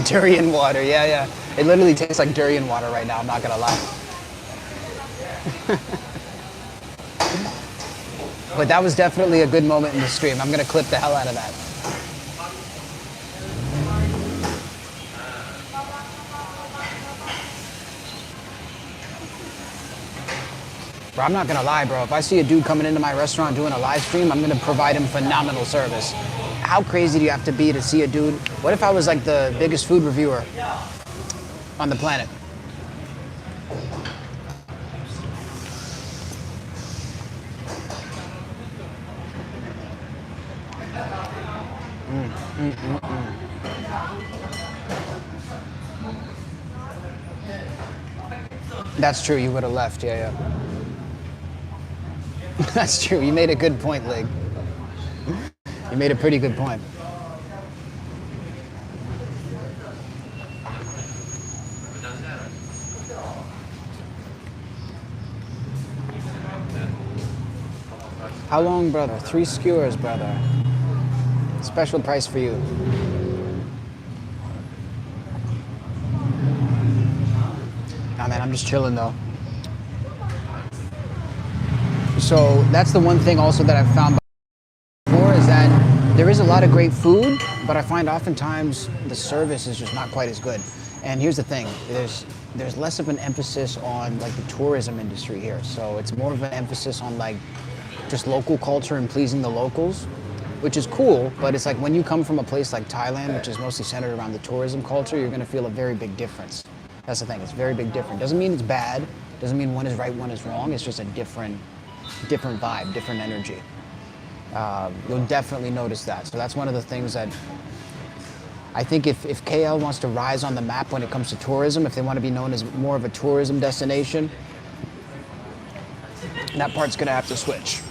Speaker 1: Durian water, yeah. It literally tastes like durian water right now, I'm not gonna lie. But that was definitely a good moment in the stream. I'm gonna clip the hell out of that. Bro, I'm not gonna lie, bro. If I see a dude coming into my restaurant doing a live stream, I'm gonna provide him phenomenal service. How crazy do you have to be to see a dude? What if I was like the biggest food reviewer on the planet? That's true, you would have left, yeah. That's true, you made a good point, Lig. You made a pretty good point. How long, brother? 3 skewers, brother. Special price for you. Nah, man, I'm just chilling though. So that's the one thing also that I've found before is that there is a lot of great food, but I find oftentimes the service is just not quite as good. And here's the thing, there's less of an emphasis on like the tourism industry here. So it's more of an emphasis on like just local culture and pleasing the locals, which is cool, but it's like when you come from a place like Thailand, which is mostly centered around the tourism culture, you're gonna feel a very big difference. That's the thing, it's very big difference. Doesn't mean it's bad, doesn't mean one is right, one is wrong, it's just a different vibe, different energy. You'll definitely notice that. So that's one of the things that I think if KL wants to rise on the map when it comes to tourism, if they want to be known as more of a tourism destination, that part's gonna have to switch.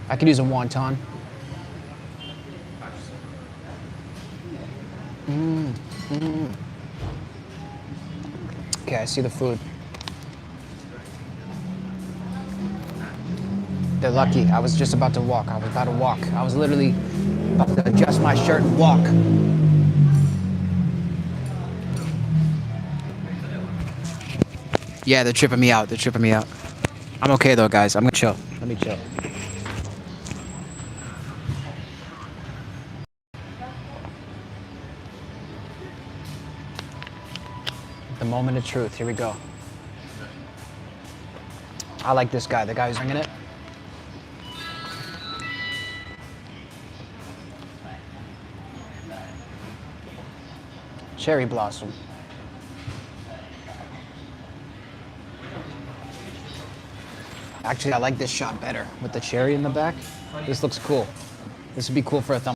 Speaker 1: I could use a wonton. Okay, I see the food. They're lucky. I was just about to walk. I was about to walk. I was literally about to adjust my shirt and walk. Yeah, they're tripping me out. They're tripping me out. I'm okay though, guys. I'm gonna chill. Let me chill. The moment of truth. Here we go. I like this guy. The guy who's bringing it. Cherry blossom. Actually, I like this shot better with the cherry in the back. This looks cool. This would be cool for a thumb.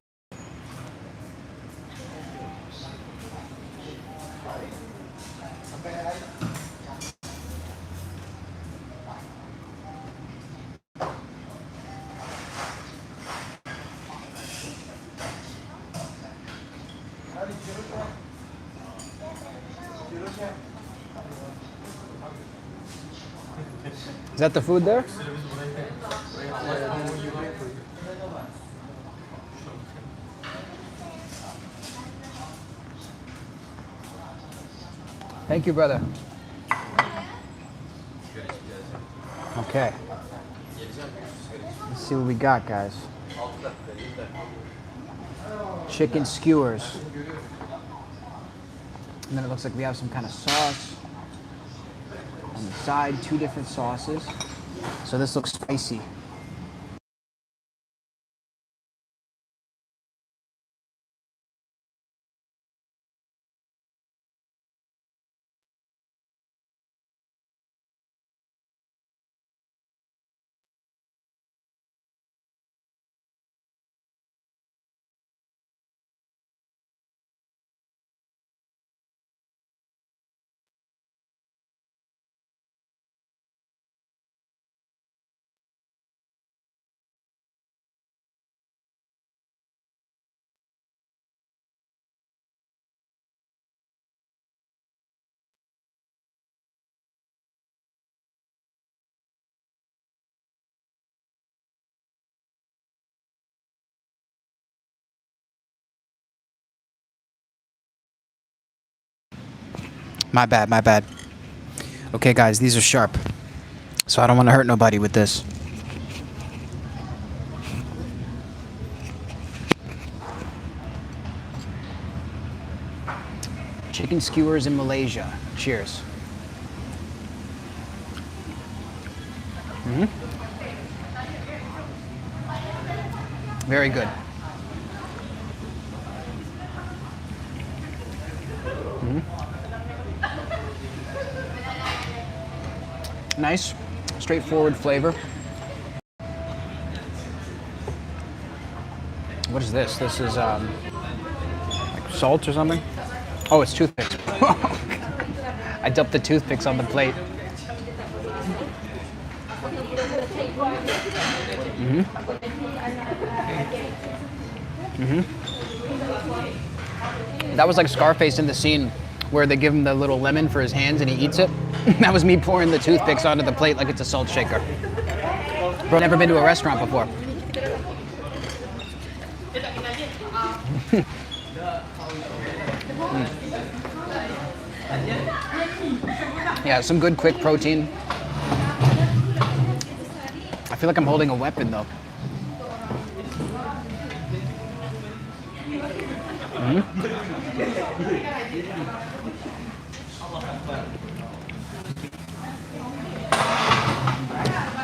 Speaker 1: Is that the food there? Thank you, brother. Okay. Let's see what we got, guys. Chicken skewers. And then it looks like we have some kind of sauce. On the side, 2 different sauces. So this looks spicy. My bad, my bad. Okay, guys, these are sharp. So I don't want to hurt nobody with this. Chicken skewers in Malaysia. Cheers. Very good. Nice, straightforward flavor. What is this? This is like salt or something? Oh, it's toothpicks. I dumped the toothpicks on the plate. That was like Scarface in the scene where they give him the little lemon for his hands and he eats it. That was me pouring the toothpicks onto the plate like it's a salt shaker. Bro, never been to a restaurant before. Yeah, some good quick protein. I feel like I'm holding a weapon though.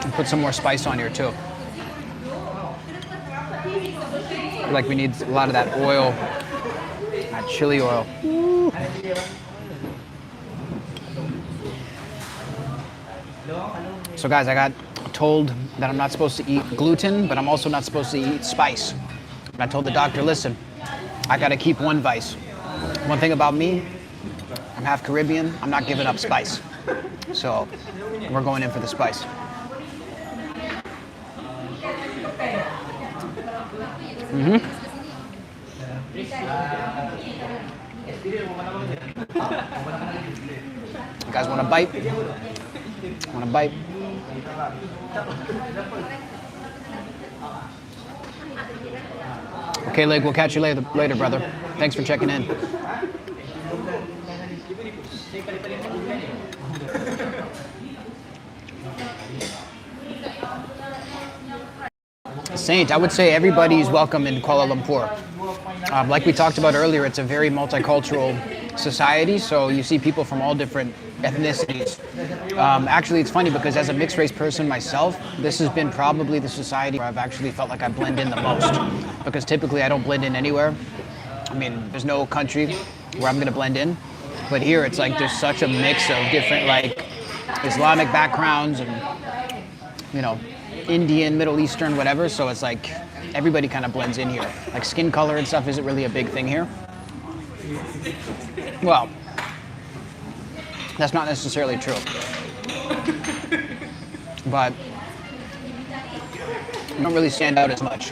Speaker 1: And put some more spice on here too. I feel like we need a lot of that oil, that chili oil. So guys, I got told that I'm not supposed to eat gluten, but I'm also not supposed to eat spice. And I told the doctor, listen, I gotta keep one vice. One thing about me, I'm half Caribbean, I'm not giving up spice. So we're going in for the spice. You guys want a bite? Want a bite? Okay, Leg, we'll catch you later, brother. Thanks for checking in. Saint, I would say everybody's welcome in Kuala Lumpur. Like we talked about earlier, it's a very multicultural society, so you see people from all different ethnicities. Actually, it's funny because as a mixed race person myself, this has been probably the society where I've actually felt like I blend in the most, because typically I don't blend in anywhere. I mean, there's no country where I'm gonna blend in, but here it's like there's such a mix of different like Islamic backgrounds and, you know, Indian, Middle Eastern, whatever, so it's like everybody kind of blends in here. Like skin color and stuff isn't really a big thing here. Well, that's not necessarily true. But you don't really stand out as much.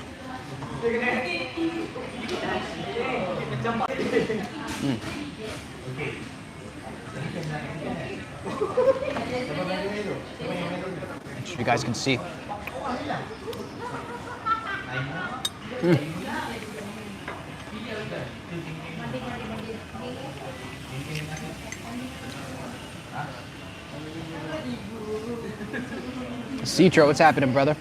Speaker 1: You guys can see. Citro, what's happening, brother?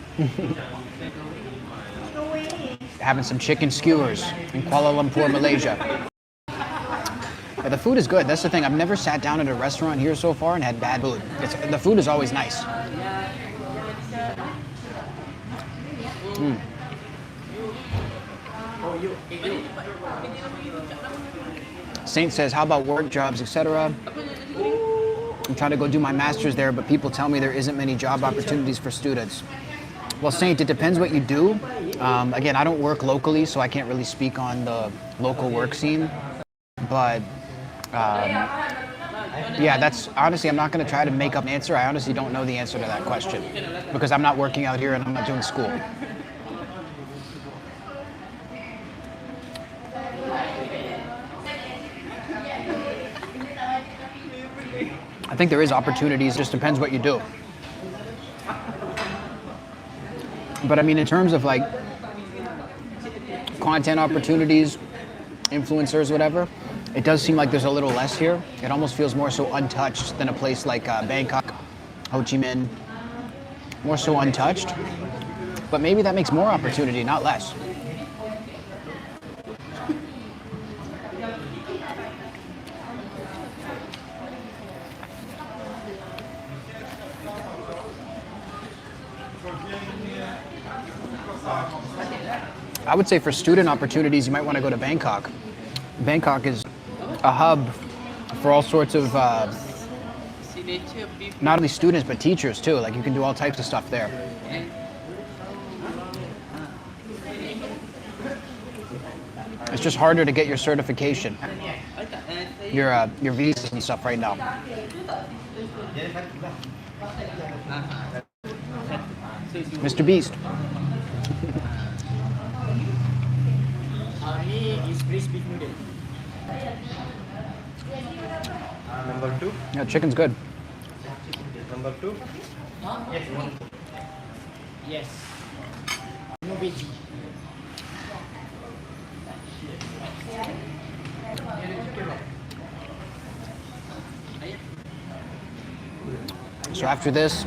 Speaker 1: Having some chicken skewers in Kuala Lumpur, Malaysia. Yeah, the food is good. That's the thing. I've never sat down at a restaurant here so far and had bad food. The food is always nice. Saint says, how about work, jobs, etc.? I'm trying to go do my master's there, but people tell me there isn't many job opportunities for students. Well, Saint, it depends what you do. Again, I don't work locally, so I can't really speak on the local work scene. But yeah, that's honestly, I'm not going to try to make up an answer. I honestly don't know the answer to that question because I'm not working out here and I'm not doing school. I think there is opportunities, just depends what you do. But I mean, in terms of like content opportunities, influencers, whatever, it does seem like there's a little less here. It almost feels more so untouched than a place like Bangkok, Ho Chi Minh, more so untouched. But maybe that makes more opportunity, not less. I would say for student opportunities, you might want to go to Bangkok. Bangkok is a hub for all sorts of, not only students, but teachers too. Like you can do all types of stuff there. It's just harder to get your certification, your visas and stuff right now. Mr. Beast.
Speaker 2: Is braised beef noodle.
Speaker 4: Number 2.
Speaker 1: Yeah, chicken's good.
Speaker 4: Number 2.
Speaker 2: Yes. Yes. No veggie.
Speaker 1: So after this,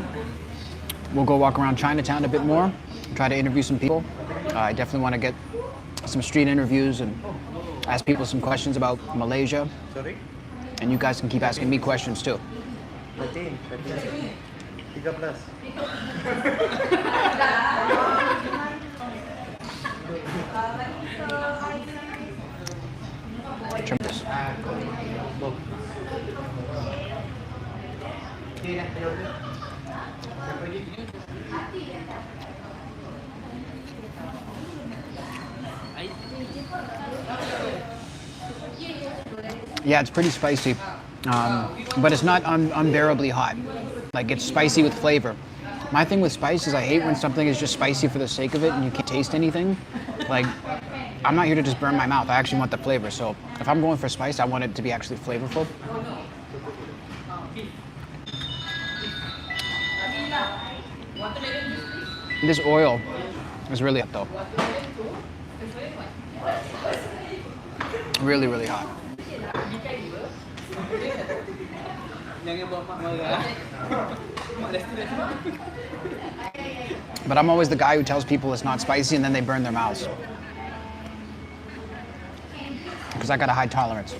Speaker 1: we'll go walk around Chinatown a bit more, try to interview some people. I definitely want to get some street interviews and ask people some questions about Malaysia.
Speaker 4: Sorry?
Speaker 1: And you guys can keep asking me questions too.
Speaker 4: 13. 3 plus.
Speaker 1: Trim this. Yeah, it's pretty spicy, but it's not unbearably hot. Like, it's spicy with flavor. My thing with spice is I hate when something is just spicy for the sake of it and you can't taste anything. Like, I'm not here to just burn my mouth. I actually want the flavor. So if I'm going for spice, I want it to be actually flavorful. This oil is really up though. Really, really hot. But I'm always the guy who tells people it's not spicy and then they burn their mouths. Because I got a high tolerance.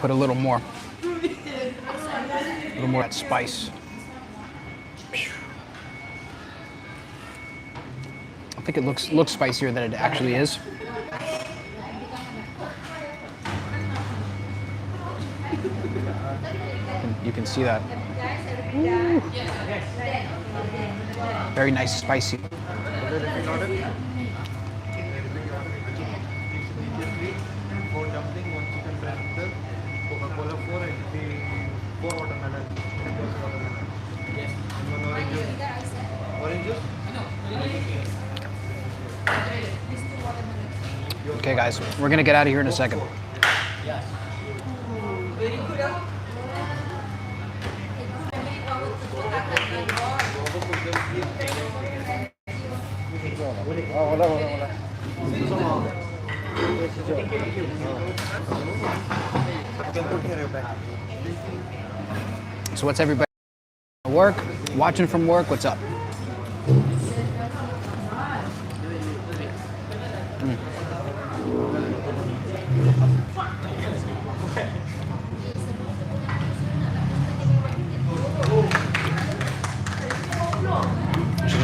Speaker 1: Put a little more. A little more of that spice. I think it looks spicier than it actually is. You can see that. Ooh. Very nice, spicy.
Speaker 4: Four dumpling, one chicken breast noodle, Coca-Cola 4 and 4 watermelon. Yes. One orange juice. Orange juice?
Speaker 1: Okay, guys, we're gonna get out of here in a second. So what's everybody work? Watching from work, what's up?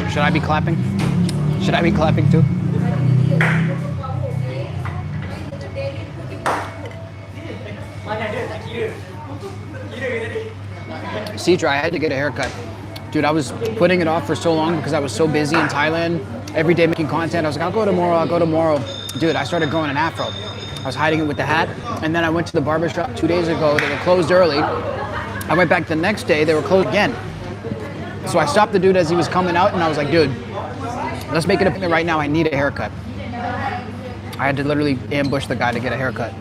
Speaker 1: Should I be clapping? Should I be clapping too? Cedra, I had to get a haircut. Dude, I was putting it off for so long because I was so busy in Thailand, every day making content. I was like, I'll go tomorrow. Dude, I started growing an afro. I was hiding it with the hat, and then I went to the barbershop 2 days ago. They were closed early. I went back the next day, they were closed again. So I stopped the dude as he was coming out, and I was like, dude, let's make it a right now. I need a haircut. I had to literally ambush the guy to get a haircut.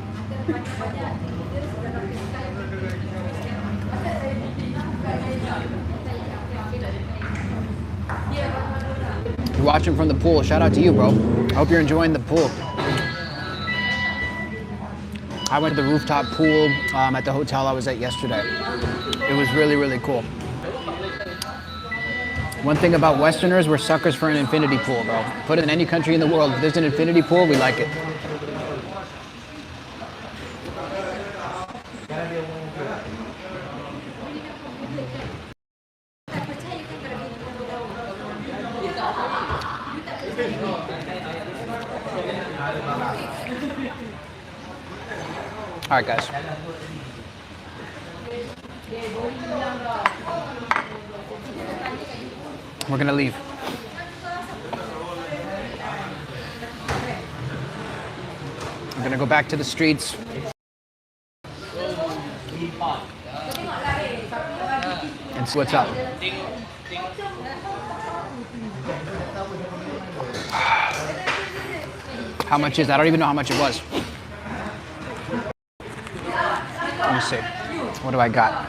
Speaker 1: You're watching from the pool. Shout out to you, bro. I hope you're enjoying the pool. I went to the rooftop pool at the hotel I was at yesterday. It was really, really cool. One thing about Westerners, we're suckers for an infinity pool, bro. Put it in any country in the world. If there's an infinity pool, we like it. All right, guys. We're gonna leave. We're gonna go back to the streets. And see what's up. How much is that? I don't even know how much it was. Let me see. What do I got?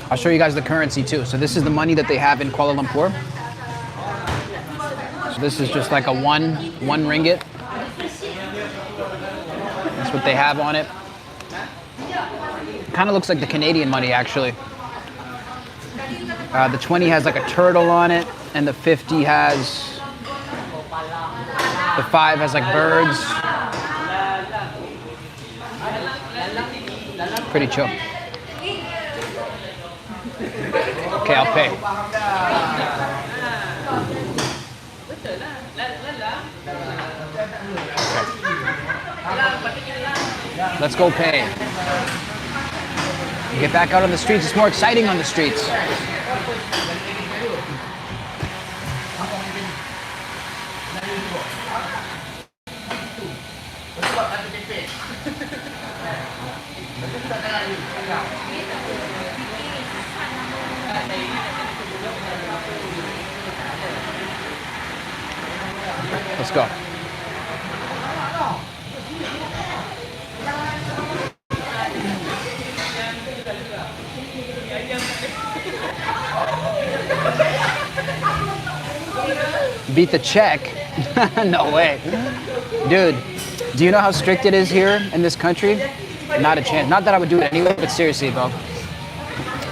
Speaker 1: I'll show you guys the currency too. So this is the money that they have in Kuala Lumpur. So this is just like a one ringgit. That's what they have on it. Kind of looks like the Canadian money actually. The 20 has like a turtle on it, and the 50 has, the 5 has like birds. Pretty chill. Okay, I'll pay. Okay. Let's go pay. Get back out on the streets. It's more exciting on the streets. Let's go. Beat the check? No way. Dude, do you know how strict it is here in this country? Not a chance. Not that I would do it anyway, but seriously, bro.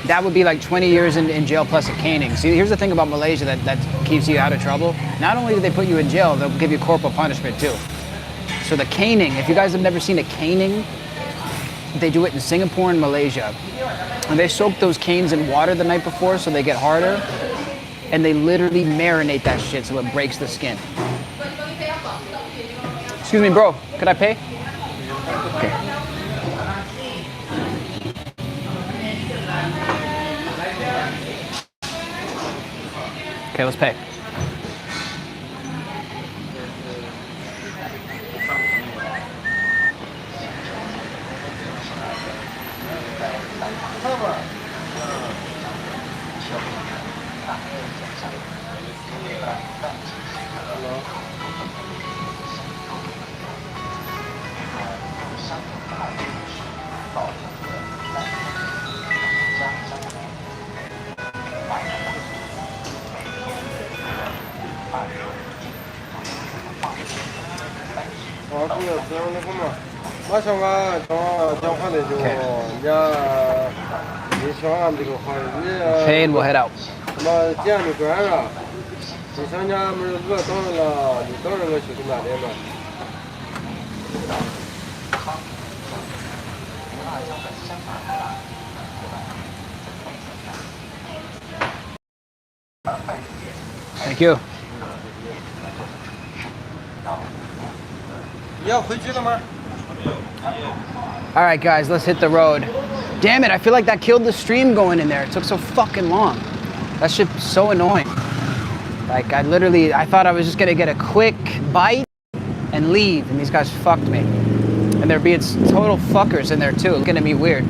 Speaker 1: That would be like 20 years in jail plus a caning. See, here's the thing about Malaysia that keeps you out of trouble. Not only do they put you in jail, they'll give you corporal punishment too. So the caning, if you guys have never seen a caning, they do it in Singapore and Malaysia. And they soak those canes in water the night before so they get harder. And they literally marinate that shit so it breaks the skin. Excuse me, bro. Could I pay? Okay. Okay, let's pay. Pay and we'll head out. Thank you. All right, guys, let's hit the road. Damn it, I feel like that killed the stream going in there. It took so fucking long. That shit's so annoying. Like, I thought I was just gonna get a quick bite and leave, and these guys fucked me. And they're being total fuckers in there too, looking at me weird.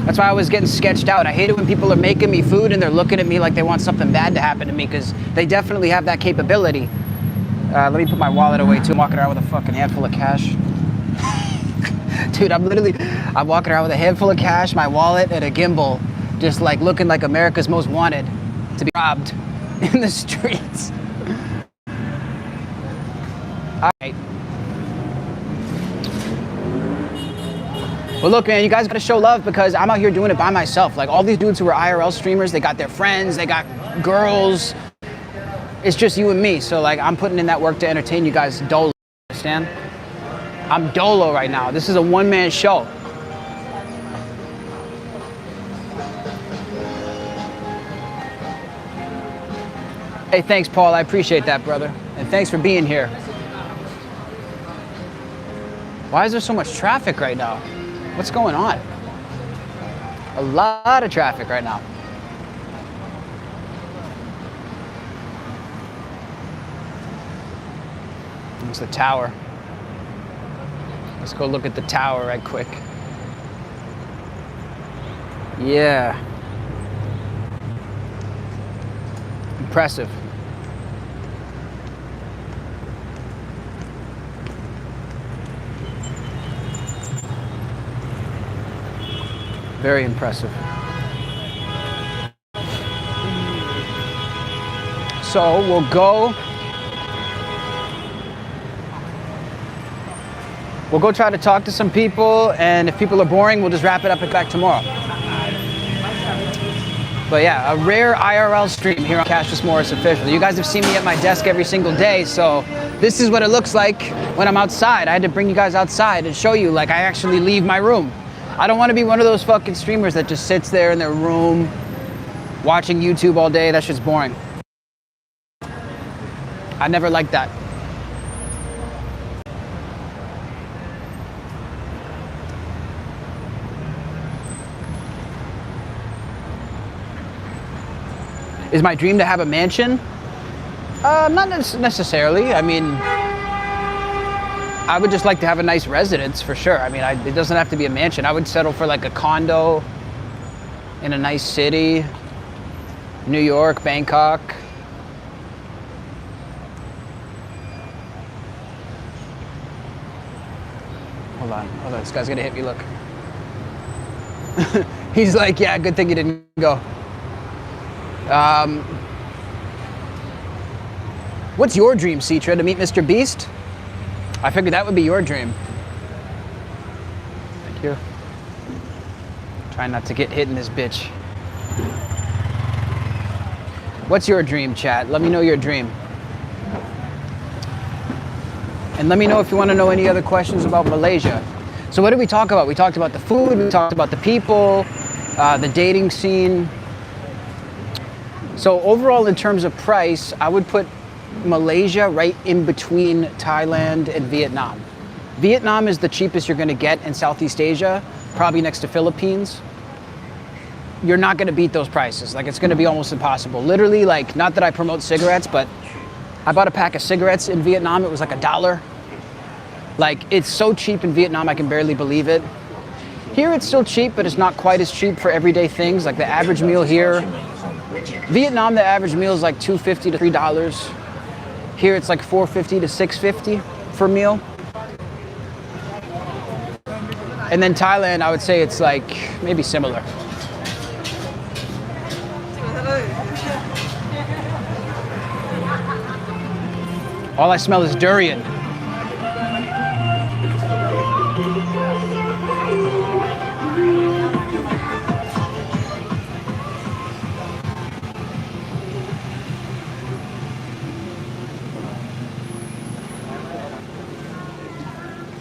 Speaker 1: That's why I was getting sketched out. I hate it when people are making me food and they're looking at me like they want something bad to happen to me, because they definitely have that capability. Let me put my wallet away too. I'm walking around with a fucking handful of cash. Dude, I'm walking around with a handful of cash, my wallet, and a gimbal, just like looking like America's Most Wanted to be robbed in the streets. All right. Well, look, man, you guys gotta show love because I'm out here doing it by myself. Like all these dudes who are IRL streamers, they got their friends, they got girls. It's just you and me. So like, I'm putting in that work to entertain you guys dolo, understand? I'm dolo right now. This is a one-man show. Hey, thanks, Paul. I appreciate that, brother. And thanks for being here. Why is there so much traffic right now? What's going on? A lot of traffic right now. It's the tower. Let's go look at the tower right quick. Yeah. Impressive. Very impressive. So we'll go try to talk to some people, and if people are boring, we'll just wrap it up and back tomorrow. But yeah, a rare IRL stream here on Cassius Morris Official. You guys have seen me at my desk every single day, so this is what it looks like when I'm outside. I had to bring you guys outside and show you, like, I actually leave my room. I don't want to be one of those fucking streamers that just sits there in their room watching YouTube all day. That shit's boring. I never liked that. Is my dream to have a mansion? Not necessarily. I mean, I would just like to have a nice residence for sure. I mean, it doesn't have to be a mansion. I would settle for like a condo in a nice city, New York, Bangkok. Hold on, this guy's gonna hit me, look. He's like, yeah, good thing you didn't go. What's your dream, Citra? To meet Mr. Beast? I figured that would be your dream. Thank you. Trying not to get hit in this bitch. What's your dream, chat? Let me know your dream. And let me know if you want to know any other questions about Malaysia. So what did we talk about? We talked about the food, we talked about the people, the dating scene. So overall, in terms of price, I would put Malaysia right in between Thailand and Vietnam. Vietnam is the cheapest you're going to get in Southeast Asia, probably next to Philippines. You're not going to beat those prices. Like, it's going to be almost impossible. Literally, like, not that I promote cigarettes, but I bought a pack of cigarettes in Vietnam. It was like $1. Like, it's so cheap in Vietnam, I can barely believe it. Here it's still cheap, but it's not quite as cheap for everyday things. Like the average meal here, Vietnam, the average meal is like $2.50 to $3. Here it's like $4.50 to $6.50 for a meal. And then Thailand, I would say it's like maybe similar. All I smell is durian.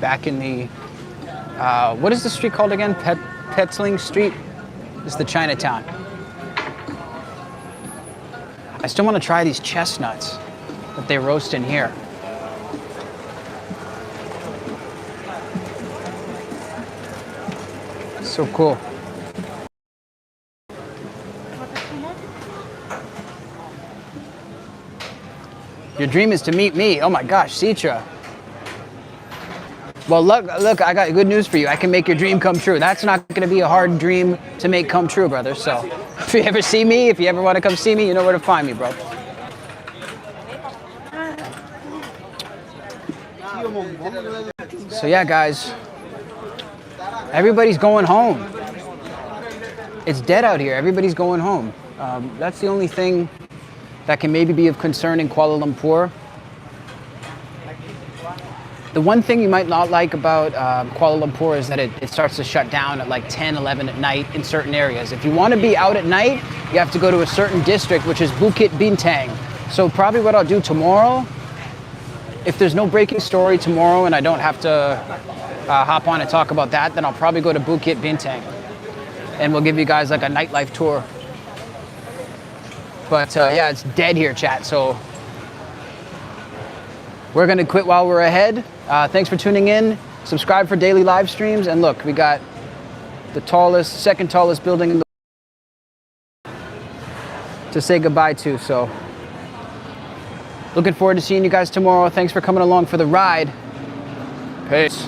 Speaker 1: Back in the, what is the street called again? Petaling Street? It's the Chinatown. I still want to try these chestnuts that they roast in here. So cool. Your dream is to meet me. Oh my gosh, Citra. Well, look, I got good news for you. I can make your dream come true. That's not going to be a hard dream to make come true, brother. So if you ever see me, if you ever want to come see me, you know where to find me, bro. So yeah, guys, everybody's going home. It's dead out here. Everybody's going home. That's the only thing that can maybe be of concern in Kuala Lumpur. The one thing you might not like about Kuala Lumpur is that it starts to shut down at like 10, 11 at night in certain areas. If you want to be out at night, you have to go to a certain district, which is Bukit Bintang. So probably what I'll do tomorrow, if there's no breaking story tomorrow and I don't have to hop on and talk about that, then I'll probably go to Bukit Bintang. And we'll give you guys like a nightlife tour. But yeah, it's dead here, chat. So we're going to quit while we're ahead. Thanks for tuning in. Subscribe for daily live streams. And look, we got the second tallest building in the world to say goodbye to. So looking forward to seeing you guys tomorrow. Thanks for coming along for the ride. Peace.